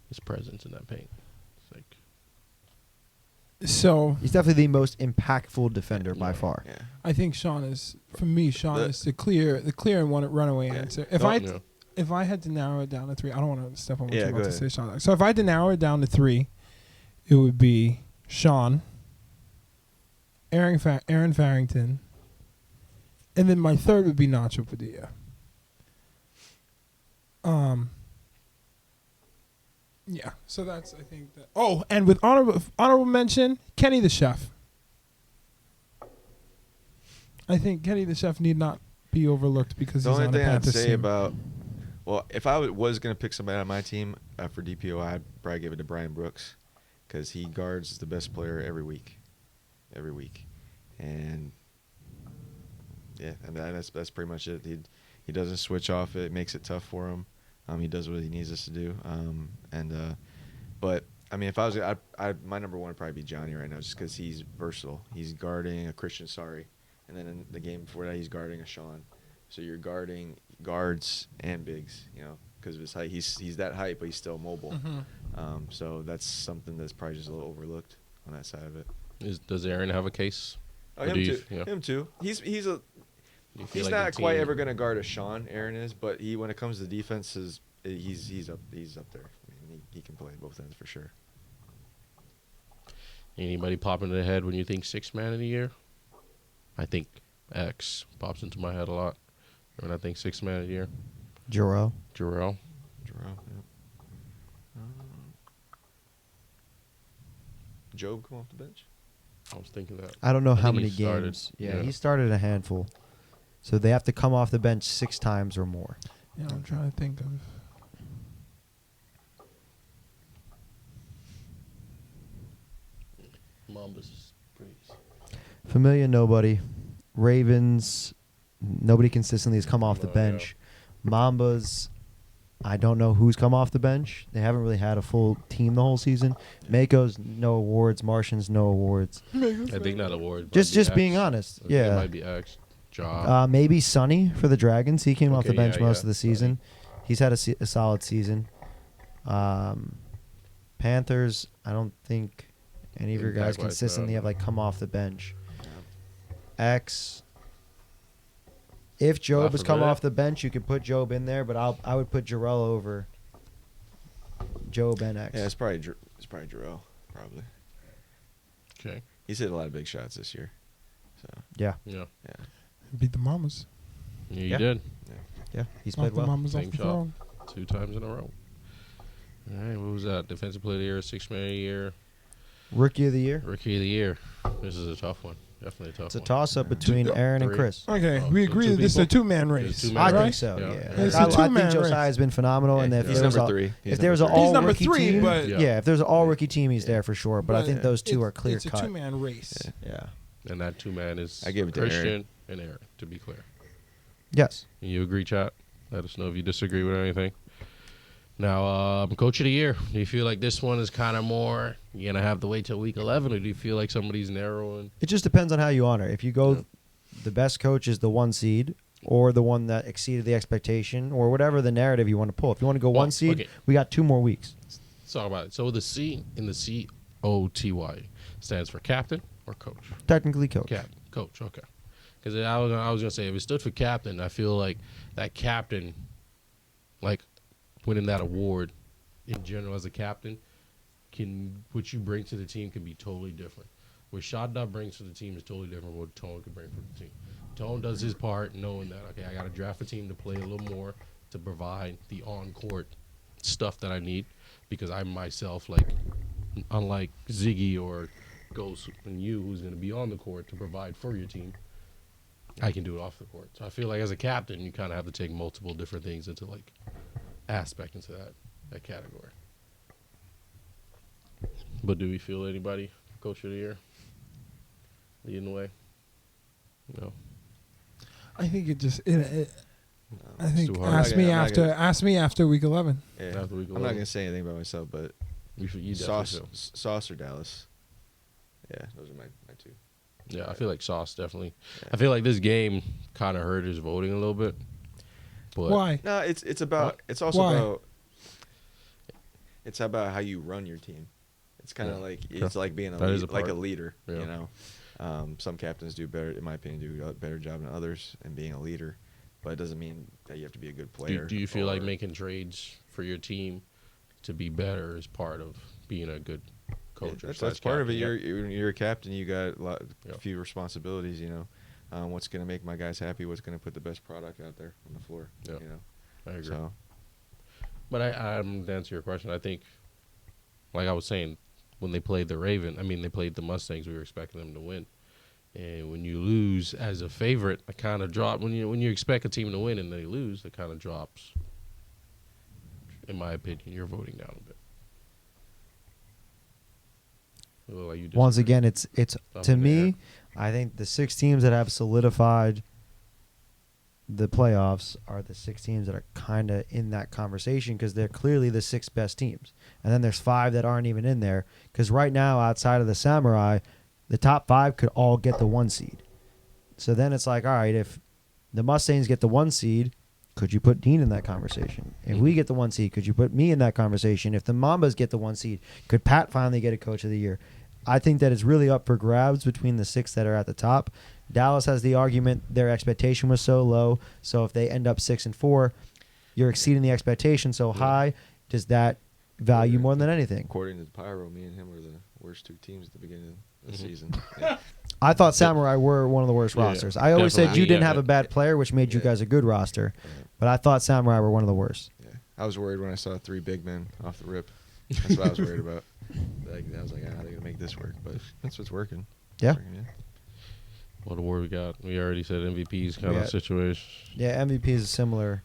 His presence in that paint. It's like So He's definitely the most impactful defender by far. Yeah. I think Sean is, for me, is the clear and one runaway answer. If I had to narrow it down to 3, I don't want to step on what you're about to say, Sean. So if I had to narrow it down to 3, it would be Sean, Aaron Farrington, and then my third would be Nacho Padilla. Yeah, so that's, I think that. Oh, and with honorable mention, Kenny the Chef. I think Kenny the Chef need not be overlooked because The he's only on a thing I'd Panthers say team. about, if I was going to pick somebody on my team for DPO, I'd probably give it to Brian Brooks because he guards the best player every week. And, yeah, I mean, that's pretty much it. He doesn't switch off it. It makes it tough for him. He does what he needs us to do. But, I mean, if I was, my number 1 would probably be Johnny right now just because he's versatile. He's guarding a Christian Sorry. And then in the game before that, he's guarding a Sean. So you're guarding guards and bigs, because of his height. He's that height, but he's still mobile. Mm-hmm. So that's something that's probably just a little overlooked on that side of it. Does Aaron have a case? Oh, him too. Him too. He's like not quite ever going to guard a Sean. Aaron is, but when it comes to defenses, he's up there. I mean, he can play both ends for sure. Anybody pop into the head when you think 6th man of the year? I think X pops into my head a lot when I think 6th man of the year. Jarrell. Jarrell. Yeah. Job come off the bench. I was thinking that. I don't know how think many he started. games. Yeah, he started a handful. So they have to come off the bench 6 times or more. Yeah, I'm trying to think of. Mambas is pretty. Familia, nobody. Ravens, nobody consistently has come off the bench. Mambas, I don't know who's come off the bench. They haven't really had a full team the whole season. Mako's no awards. Martians no awards. I think that award. Just being honest. I think it Yeah. might be X. Job. Maybe Sonny for the Dragons. He came off the Okay, bench yeah, most yeah. of the season. He's had a solid season. Panthers, I don't think any of your guys Impact-wise, consistently no. have like come off the bench. X. If Job has come Lafreniere? off the bench, you could put Job in there, but I would put Jarrell over Job and X. Yeah, it's probably Jarrell, probably. Okay. He's hit a lot of big shots this year. So Yeah, Yeah. yeah. Beat the Mamas. You Yeah. did. yeah, he's Off played the well. Mamas Same off the shot. throne. 2 times in a row. All right. What was that? Defensive Player of the Year, 6th Man of the Year, Rookie of the year. Rookie of the Year. This is a tough one. Definitely a tough It's a one. toss-up between Aaron and 3. Chris. Okay, Oh, we so agree two that this is a people? two-man It's race. a two-man I Right? think so. Yeah. Yeah, It's a I think two-man Josiah race. has been phenomenal, and if he's there was number a, 3. He's if there was an number He's all number rookie 3, team, but yeah, if there's an all rookie team, he's there for sure. But I But think those two are clear It's a cut. two-man race. Yeah. And that 2-man is I give it to Christian Aaron. and Aaron, to be clear. Yes. You agree, chat? Let us know if you disagree with anything. Now, Coach of the Year. Do you feel like this one is kind of more, you're going to have to wait till week 11, or do you feel like somebody's narrowing? It just depends on how you honor. If you go, the best coach is the 1 seed, or the one that exceeded the expectation, or whatever the narrative you want to pull. If you want to go Well, 1 seed, okay. we got 2 more weeks. Let's talk about it. So the C in the COTY stands for captain or coach? Technically, coach. Captain. Coach, okay. Because I was going to say, if it stood for captain, I feel like that captain, like winning that award in general as a captain, what you bring to the team can be totally different. What Shadda brings to the team is totally different from what Tone can bring for the team. Tone does his part knowing that, okay, I got to draft a team to play a little more to provide the on-court stuff that I need, because I myself, like, unlike Ziggy or Ghost and you, who's going to be on the court to provide for your team, I can do it off the court. So I feel like as a captain, you kind of have to take multiple different things into, like, aspect into that category. But do we feel anybody Coach of the Year leading the way? No. I think it just. I It's think too hard. ask me I'm not after week 11. Yeah. After we go I'm not over. gonna say anything about myself, but You definitely feel. Sauce or Dallas. Yeah, those are my 2. Yeah, I feel like Sauce definitely. Yeah. I feel like this game kind of hurt his voting a little bit. But Why? No, it's about What? it's also Why? about it's about how you run your team. It's kind of Yeah. like it's like being That is a like a part. leader. Yeah. You know, some captains do better, in my opinion, do a better job than others in being a leader. But it doesn't mean that you have to be a good player. do you feel like or- making trades for your team to be better is part of being a good Yeah, coach? or that's slash part of it. captain? You're a captain. You got Yeah. few responsibilities. You know, what's going to make my guys happy? What's going to put the best product out there on the floor? Yeah. You know, I agree. so But to answer your question, I think, like I was saying, when they played they played the Mustangs, we were expecting them to win. And when you lose as a favorite, it kind of drop. When you expect a team to win and they lose, it kind of drops. In my opinion, you're voting down a bit. Well, you Once disagree? again, it's Up to in the air. me, I think the 6 teams that have solidified the playoffs are the 6 teams that are kind of in that conversation, because they're clearly the 6 best teams. And then there's 5 that aren't even in there, because right now, outside of the Samurai, the top 5 could all get the 1 seed. So then it's like, all right, if the Mustangs get the 1 seed, could you put Dean in that conversation? If we get the 1 seed, could you put me in that conversation? If the Mambas get the 1 seed, could Pat finally get a Coach of the Year? I think that it's really up for grabs between the 6 that are at the top. Dallas has the argument their expectation was so low, so if they end up 6-4, you're exceeding the expectation so high. Does that value more than anything? according to Pyro, me and him were the worst 2 teams at the beginning of the Mhm. season. Yeah. I thought Samurai were one of the worst Yeah, rosters. I always said definitely. you didn't Yeah, have a bad player, which made you Yeah. guys a good roster, Yeah. but I thought Samurai were one of the worst. Yeah. I was worried when I saw 3 big men off the rip. That's what I was worried about. Like, I was like, how are they gonna make this work? But that's what's working. Yeah. It's working, What award we got? We already said MVPs kind We of got- situation. Yeah, MVP is similar.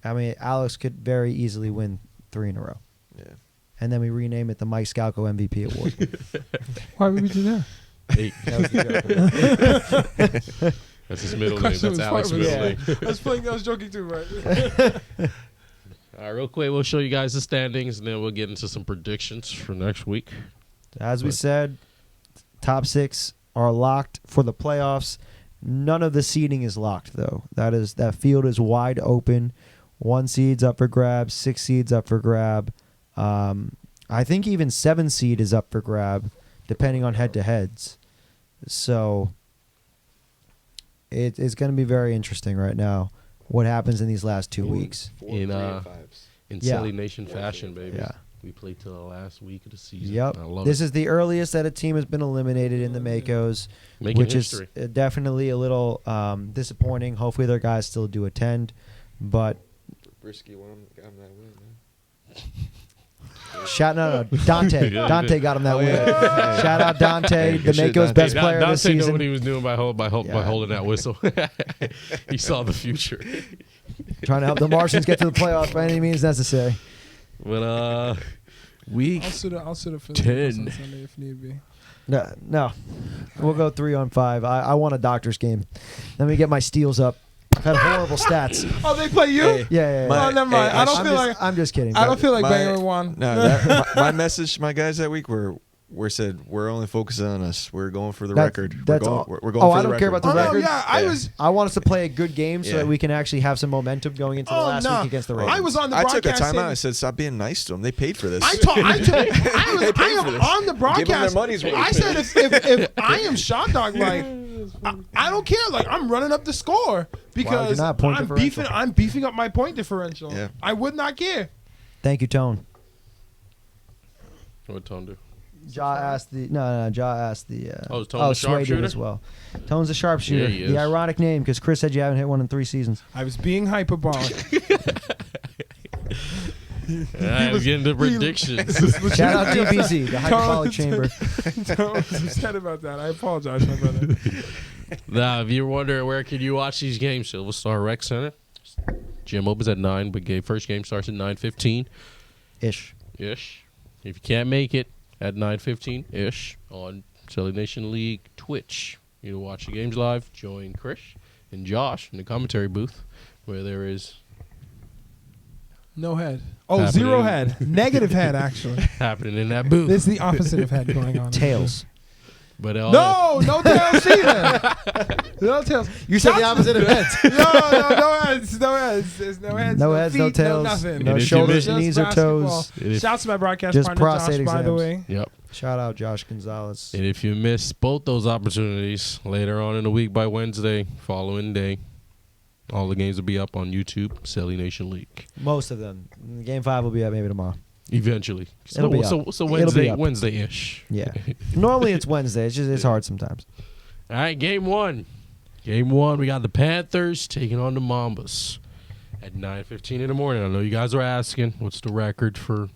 I mean, Alex could very easily win 3 in a row. Yeah. And then we rename it the Mike Scalco MVP Award. Why would we do that? 8. That was the joke. That's his middle name. Question That's was Alex's fine, middle yeah. name. I was joking too, right? All right, real quick, we'll show you guys the standings, and then we'll get into some predictions for next week. As we said, top 6 are locked for the playoffs. None of the seeding is locked, though. That field is wide open. 1 seed's up for grab, 6 seeds up for grab. I think even 7 seed is up for grab, depending on head-to-heads. So it's going to be very interesting right now. What happens in these last 2 weeks? In Yeah. CeleNation fashion, baby. Yeah. We played till the last week of the season. Yep. I love This it. is the earliest that a team has been eliminated in the Makos, Making which history. is definitely a little disappointing. Hopefully their guys still do attend. But Brisky won, got him that win, man. no, Dante. Yeah, Dante got him that win. yeah. Shout out Dante, Hey, the good shit, Mako's Dante. best player Dante this knew season. what he was doing by Yeah. holding that whistle. He saw the future. Trying to help the Martians get to the playoffs by any means necessary. But week I'll sit up for the 10. Eagles on Sunday if need be. No. We'll go 3-on-5. I want a doctor's game. Let me get my steals up. I've had horrible stats. Oh, they play you? Hey, Yeah. My- Oh, never mind. hey, I don't I'm feel just, like I'm just kidding. I don't feel like My- Banger won. No, my message, my guys that week were said we're only focusing on us. We're going for the record. That's we're all. going, we're going Oh, for I the don't care record. about the Oh no, record. yeah, I Yeah. was. I want us to play a good game so Yeah. that we can actually have some momentum going into the Oh last no, week against the Ravens. I was on the I broadcast. took a timeout. I saying- said, "Stop being nice to them. They paid for this." I paid for am this. on the broadcast. Give them their money's worth. I said if I am shot dog, like I don't care. Like I'm running up the score because not point differential. I'm beefing up my point differential. Yeah. I would not care. Thank you, Tone. What Tone do? Ja asked the Ja asked the. Oh, is Tone the Sway did sharpshooter? as well. Tone's a sharpshooter. Yeah, he is. The ironic name because Chris said you haven't hit one in 3 seasons. I was being hyperbolic. All right, we get into predictions. Shout out DBZ, the hyperbolic chamber. I was upset about that. I apologize, my brother. Now, if you're wondering where can you watch these games, Silver Star Rec Center. Gym opens at 9, but first game starts at 9:15 Ish. ish. If you can't make it at 9:15 ish on CeleNation League Twitch, you can watch the games live. Join Chris and Josh in the commentary booth, where there is No head. Oh, Happening. 0 head. Negative head, actually. happening in that booth. This is the opposite of head going on. Tails. But No tails either. No tails. You said the opposite of heads. No heads. No heads. There's no heads. No heads, no feet, tails, No nothing. no if you shoulders, miss- Just knees, or basketball. toes. And if- Shouts to my broadcast Just partner, Josh, prostate by the exams. way. Yep. Shout out Josh Gonzalez. And if you miss both those opportunities later on in the week by Wednesday, following day, all the games will be up on YouTube, CeleNation League. Most of them. Game 5 will be up maybe tomorrow. Eventually. It'll be So It'll be Wednesday, up. Wednesday-ish. Yeah. Normally it's Wednesday. It's hard sometimes. All right, game 1. Game 1, we got the Panthers taking on the Mambas at 9:15 in the morning. I know you guys are asking, what's the record for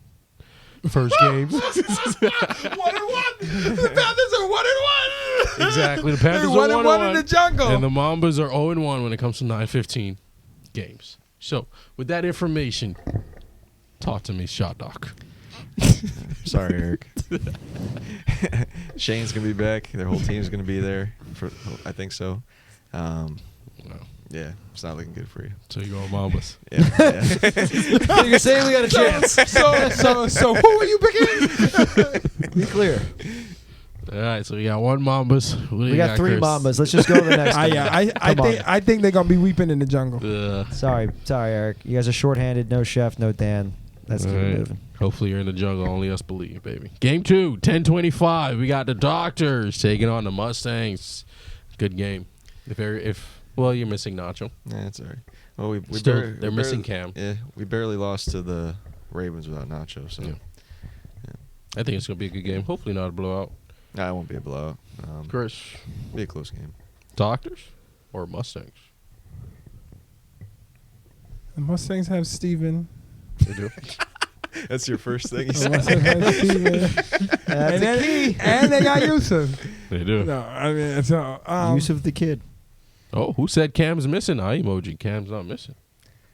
first games? 1-1. The Panthers are 1-1. Exactly. The They're Panthers are 1-1 in the 1-1. jungle. And the Mambas are 0-1 when it comes to 9:15 games. So, with that information, talk to me, Shot Doc. Sorry, Eric. Shane's gonna be back. Their whole team's gonna be there. I think so. Yeah, it's not looking good for you. So you go Mambas. Yeah. You're saying we got a chance. So who are you picking? Be clear. All right, so we got 1 Mambas. Who do We you got 3 Chris? Mambas. Let's just go to the next one. I think they're gonna be weeping in the jungle. Sorry, Eric. You guys are shorthanded. No Chef, no Dan. Let's keep All it right. moving. Hopefully you're in the jungle. Only us believe, baby. Game 2, 10:25. We got the Doctors taking on the Mustangs. Good game. Well, you're missing Nacho. That's all right. Well, we Still, they're missing Cam. Yeah, we barely lost to the Ravens without Nacho, so Yeah. I think it's gonna be a good game. Hopefully not a blowout. nah, it won't be a blowout. Chris, Be a close game. Doctors or Mustangs? The Mustangs have Steven. They do. That's your first thing. The Mustangs have Steven. And they got Yusuf. They do. No, I mean, so Use of the kid. Oh, who said Cam's missing? Eye emoji. Cam's not missing.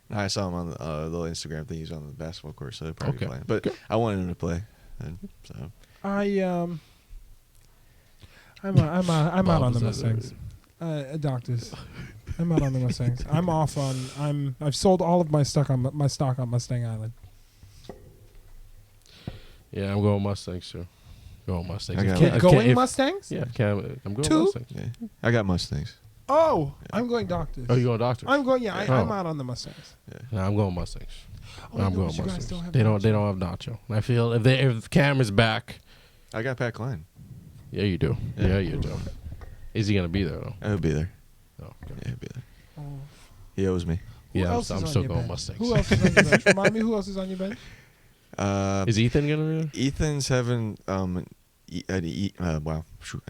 I saw him on the little Instagram thing. He's on the basketball court, so they're probably Okay. playing. But Good. I wanted him to play, and so I'm out on the Bob, is that Mustangs. Doctors. I'm out on the Mustangs. I'm off on. I've sold all of my stock on Mustang Island. Yeah, I'm going Mustangs too. Going Mustangs. I got If- it. Going if- Mustangs? Yeah, I'm going Two? Mustangs. Yeah. I got Mustangs. Oh, I'm going Doctors. Oh, you going Doctors? I'm going. Yeah, Oh. I'm out on the Mustangs. No, I'm going Mustangs. Oh, I'm no, going but you guys Mustangs. don't have They don't Nacho. have Nacho. I feel if Cam is back, I got Pat Klein. yeah, you do. Yeah. Yeah, you do. Is he gonna be there though? He'll be there. Oh, okay. Yeah, he'll be there. Oh. He owes me. Who Yeah, else I'm is on still your going bench? Mustangs. Who else is on your bench? Remind me who else is on your bench? Is Ethan gonna be there? Ethan's having a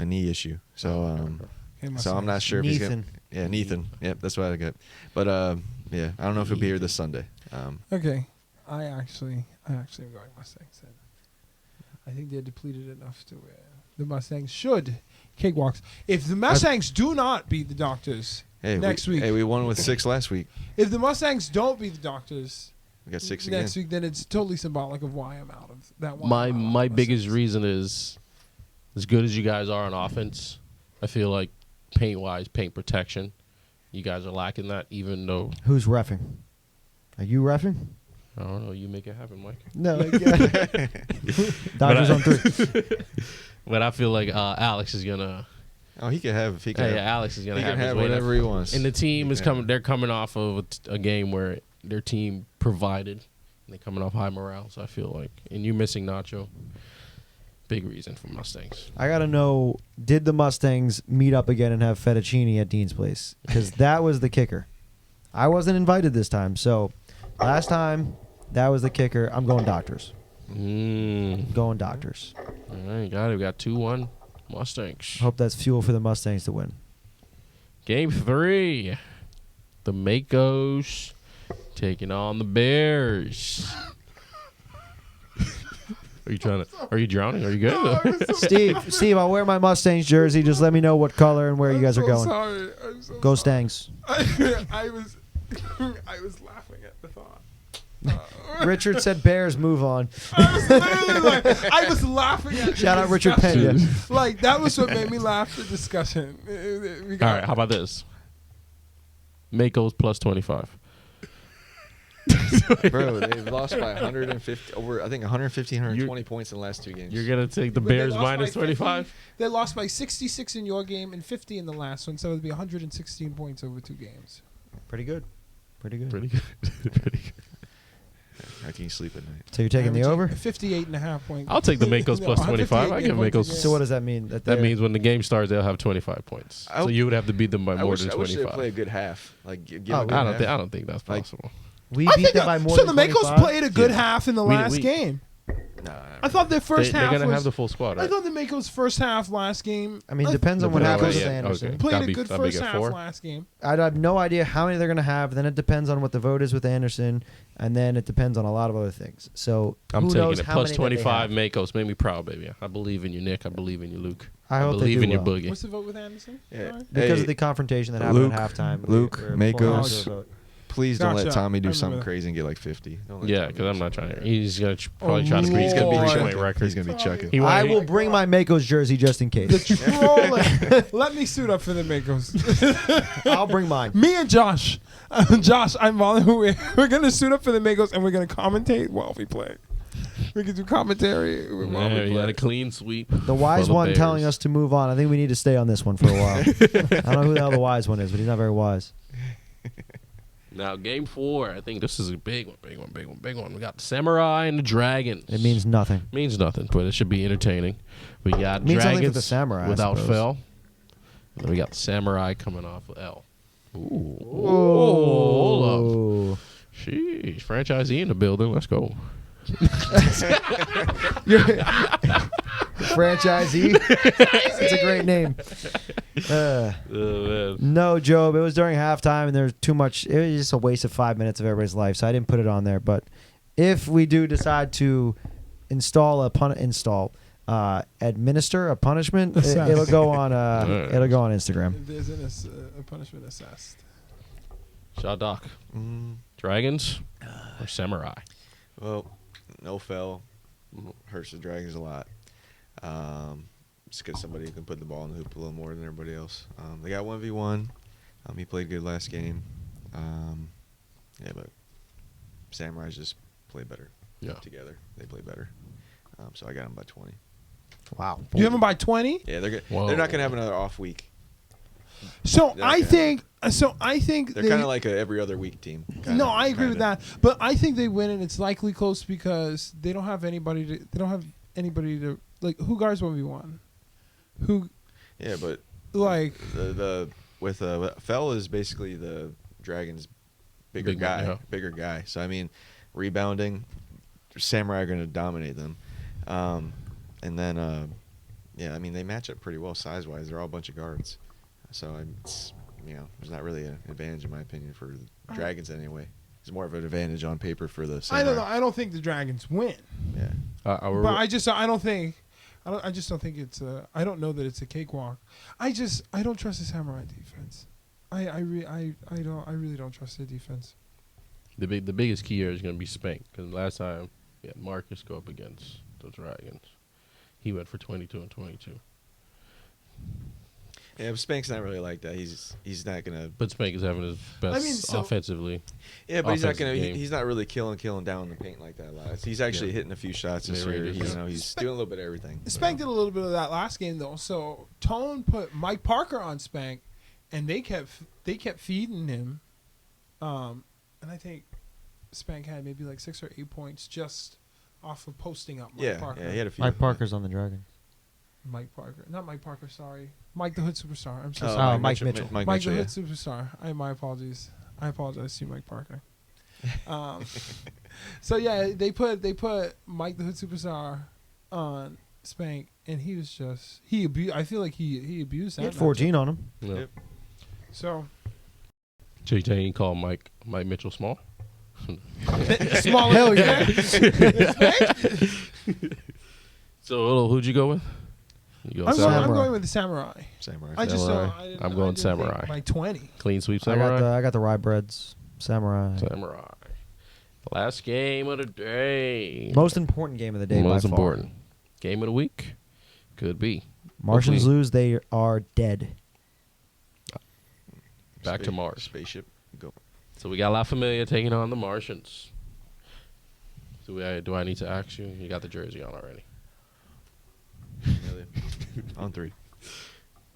knee issue. So Okay, so I'm not sure if he's gonna. Nathan. Yeah, Nathan. Yep, that's what I got. But yeah, I don't know if he'll be here this Sunday. Okay, I actually am going Mustangs. Then. I think they're depleted enough to where the Mustangs should cakewalks. If the Mustangs do not beat the Doctors Hey, next week, Hey, we won with 6 last week. if the Mustangs don't beat the Doctors We got 6 again. next week, then it's totally symbolic of why I'm out of that one. My biggest reason is, as good as you guys are on offense, I feel like paint protection, you guys are lacking that. Even though Who's reffing? Are you reffing? I don't know, you make it happen, Mike. No. Dodgers on 3. But I feel like Alex is gonna. Oh, he can have. He can Hey, have, Alex is gonna he have, can his have way. whatever he wants. And the team He is can coming. have They're coming off of a game where their team provided. And they're coming off high morale. So I feel like, and you missing Nacho, big reason for Mustangs. I gotta know: did the Mustangs meet up again and have fettuccine at Dean's place? Because that was the kicker. I wasn't invited this time, so last time that was the kicker. I'm going Doctors. Going Doctors. All right, got it. We got 2-1 Mustangs. Hope that's fuel for the Mustangs to win. Game 3, the Makos taking on the Bears. Are you drowning? Are you good? Steve, I'll wear my Mustangs jersey. Just let me know what color and where you guys are going. Sorry. I'm so Go sorry. Stangs. I was laughing at the thought. Richard said Bears, move on. I was literally like, I was laughing at Shout the out Richard discussion. Pena. Like, that was what made me laugh, the discussion. We All got- right, how about this? Makos plus 25. Bro, they've lost by 150 over. I think 150, 120 points in the last 2 games. You're going to take the But they Bears lost by minus 50. 25? They lost by 66 in your game and 50 in the last one, so it would be 116 points over 2 games. Pretty good. Pretty good. Pretty good. Pretty good. I can sleep at night. So you're taking the over? 58.5 points. I'll take the Makos No, plus 25. I give 58 points Makos. a game. So what does that mean? That they're- means when the game starts, they'll have 25 points. I So hope- you would have to beat them by I more wish than they play 25. a good half. Like give Oh, a good I half. don't think that's Like- possible. we I beat think them by more so than the Makos 25? played a good Yeah. half in the We- last we- game. Nah, I thought their first They're half going to was... have the full squad, I right? thought the Makos' first half last game... I mean, depends on what Depends on happens what- with yeah, Anderson. okay. Played That'd a be- good that'd be first good half four. last game. I have no idea how many they're going to have. Then it depends on what the vote is with Anderson, and then it depends on a lot of other things. So I'm who taking knows it. how Plus many that they 25 have. Makos. Make me proud, baby. I believe in you, Nick. I believe in you, Luke. I hope they believe do in your well. boogie. What's the vote with Anderson? Yeah. Sorry? Because Hey, of the confrontation that happened Luke, at halftime. Luke, we're Makos. pulling out to a vote. Please don't let Gotcha. Tommy I do remember something that. crazy and get like 50. Don't let Yeah, Tommy because do I'm not something trying. like He's going to probably try to Lord. squeeze He's gonna be Lord. chucking. point record. He's gonna be chucking. He I wanted- will bring my Makos jersey just in The case. trolling. Let me suit up for the Makos. I'll bring mine. Me and Josh. Josh, I'm volunteering. We're going to suit up for the Makos and we're going to commentate while we play. We can do commentary while Yeah, we you got a play. clean sweep. The wise for the one Bears. telling us to move on. I think we need to stay on this one for a while. I don't know who the hell the wise one is, but he's not very wise. Now, game 4. I think this is a big one, big one, big one, big one. We got the Samurai and the Dragons. It means nothing. Means nothing, but it should be entertaining. We got Means something for Dragons the Samurai, I without suppose. fail. And then we got the Samurai coming off of L. Ooh. Hold up. Oh. Sheesh. Franchisee in the building. Let's go. Franchisee. It's a great name. Oh, man. No, Job. It was during halftime, and there was too much. It was just a waste of 5 minutes of everybody's life, so I didn't put it on there. But if we do decide to administer a punishment, it'll go on. It'll go on Instagram. There's a punishment assessed. Shot Doc. Dragons or Samurai? Well, no fell hurts the Dragons a lot. just because somebody who can put the ball in the hoop a little more than everybody else. They got 1v1. He played good last game. Yeah, but Samurais just play better. Yeah. Together, they play better. So I got them by 20. Wow. You have them by 20? Yeah, they're good. Whoa. They're not gonna have another off week. So They're I not think. So I think They're kind of like a every other week team. No, I agree with that. But I think they win, and it's likely close because they don't have anybody to. They don't have anybody to like. Who guards 1v1? Who Yeah, but like? the with Fell is basically the Dragons' bigger Big guy, man, yeah. bigger guy. So I mean, rebounding, Samurai are going to dominate them, and then yeah, I mean they match up pretty well size wise. They're all a bunch of guards, so it's there's not really an advantage in my opinion for the Dragons anyway. It's more of an advantage on paper for the Samurai. I don't know. I don't think the Dragons win, Yeah, but I just don't think it's a. I don't know that it's a cakewalk. I don't trust the Samurai defense. I really don't trust their defense. The biggest key here is going to be Spank, because last time we had Marcus go up against the Dragons. He went for 22 and 22. yeah. But Spank's not really like that. He's not gonna. But Spank is having his best offensively. Yeah, but he's not offensive gonna. game. He's not really killing down in the paint like that a lot. He's actually hitting a few shots this Yeah, year. he is. He's doing a little bit of everything. Spank did a little bit of that last game though. So Tone put Mike Parker on Spank, and they kept feeding him, and I think Spank had maybe like 6 or 8 points just off of posting up Mike Parker. Yeah, he had a few. Mike Parker's on the Dragons. Mike Parker, not Mike Parker. Sorry, Mike the Hood Superstar. I'm so Oh, sorry. Mike Mitchell. Mike Mike Mitchell, the yeah. Hood Superstar. My apologies. I apologize to Mike Parker. So yeah, they put Mike the Hood Superstar on Spank, and he was just I feel like he abused that. He had 14 on him. Yeah. Yep. So JJ called Mike Mitchell small. small. Hell yeah. So who'd you go with? You go I'm Samurai. going with the Samurai. Samurai. I just Samurai. don't. I didn't- I'm I going didn't think Samurai. By 20. Clean sweep I Samurai. got the Rye Breads. Samurai. Samurai. Last game of the day. Most important game of the day. Most by far. important. Game of the week. Could be. Martians Hopefully- lose. They are dead. Back to Mars. Spaceship. Go. So we got La Familia taking on the Martians. So do I need to ask you? You got the jersey on already. On 3.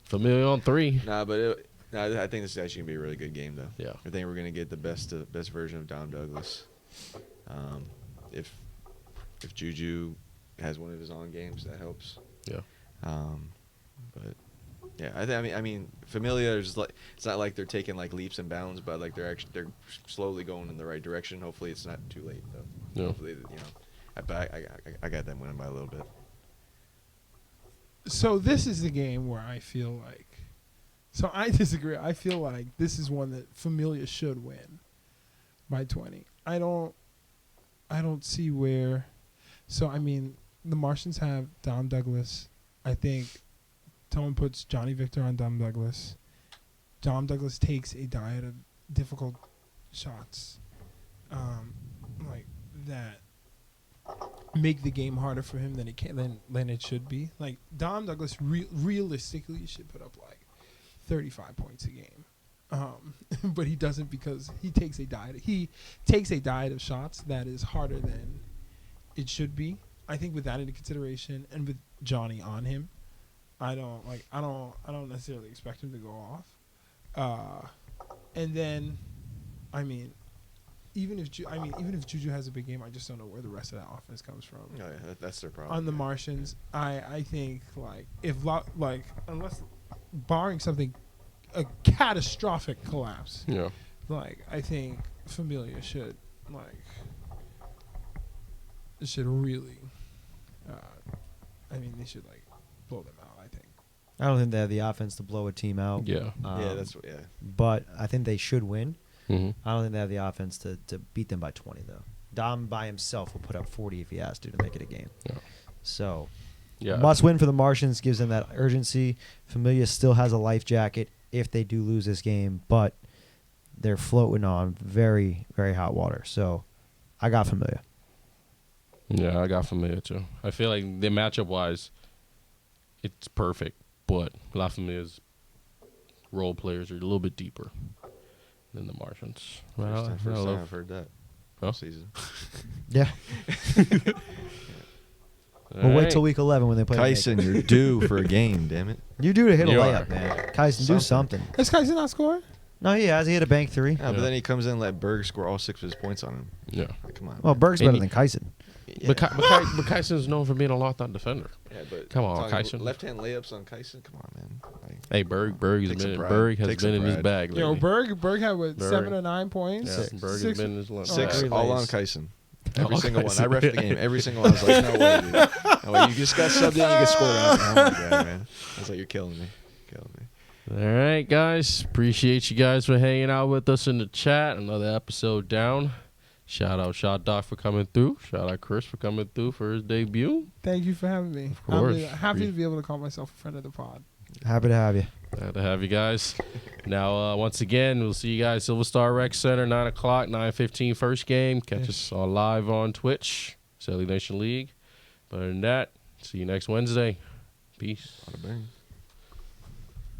Familia on 3. I think this is actually gonna be a really good game though. Yeah. I think we're gonna get the best version of Dom Douglas. If Juju has one of his on games, that helps. Yeah. But yeah, I mean, Familia is like, it's not like they're taking like leaps and bounds, but like they're slowly going in the right direction. Hopefully, it's not too late though. Yeah. Hopefully, I got them winning by a little bit. So this is the game where I feel like. So I disagree. I feel like this is one that Familia should win by 20. I don't see where. So I mean, the Martians have Dom Douglas. I think Tone puts Johnny Victor on Dom Douglas. Dom Douglas takes a diet of difficult shots, like that, make the game harder for him than it should be. Like Dom Douglas realistically should put up like 35 points a game, but he doesn't because he takes a diet of shots that is harder than it should be. I think with that into consideration and with Johnny on him, I don't necessarily expect him to go off. And then, I mean, even if Juju has a big game, I just don't know where the rest of that offense comes from. Oh yeah, that's their problem. On the Martians, I think unless barring something, a catastrophic collapse, Yeah. I think Familia should really, they should blow them out. I think. I don't think they have the offense to blow a team out. Yeah. Yeah. But I think they should win. Mm-hmm. I don't think they have the offense to beat them by 20 though. Dom by himself will put up 40 if he has to make it a game. Yeah. So, Yeah. must win for the Martians, gives them that urgency. Familia still has a life jacket if they do lose this game, but they're floating on very, very hot water. So, I got Familia. Yeah, I got Familia too. I feel like the matchup wise, it's perfect, but La Familia's role players are a little bit deeper than the Martians. Well, First time I've heard that. Huh? Season. Yeah. We'll wait till week 11 when they play. Kyson, you're due for a game, damn it. You do to hit a You layup, are. man. Kyson, do something. Is Kyson not scoring? No, he has. He hit a bank 3. Yeah, but then he comes in and let Berg score all 6 of his points on him. Yeah. Like, come on. Well, man. Berg's And better he- than Kyson. Yeah. But Kyson's known for being a lockdown defender. Yeah, but Come on, talking Kyson. Left-hand layups on Kyson. Come on, man. Like, Hey, Berg Take some has pride. been Take some in his pride. bag lately. Yo, Berg had what, Berg. 7 or 9 points? Yeah, Berg has been in his left 6 Three all on lays. Kyson. Every All single one. I Kyson. ref the game. Every single one. I was like, no way, dude. No way. You just got subbed in. You get scored on. Oh my god, man. I was like, you're killing me. Killing me. All right, guys. Appreciate you guys for hanging out with us in the chat. Another episode down. Shout out Shot Doc for coming through. Shout out Chris for coming through for his debut. Thank you for having me. Of course. I'm happy to be able to call myself a friend of the pod. Happy to have you. Glad to have you guys. Now, once again, we'll see you guys Silver Star Rec Center, 9 o'clock, 9:15 first game. Catch us on live on Twitch, CeleNation League. But other than that, see you next Wednesday. Peace. Bada bing.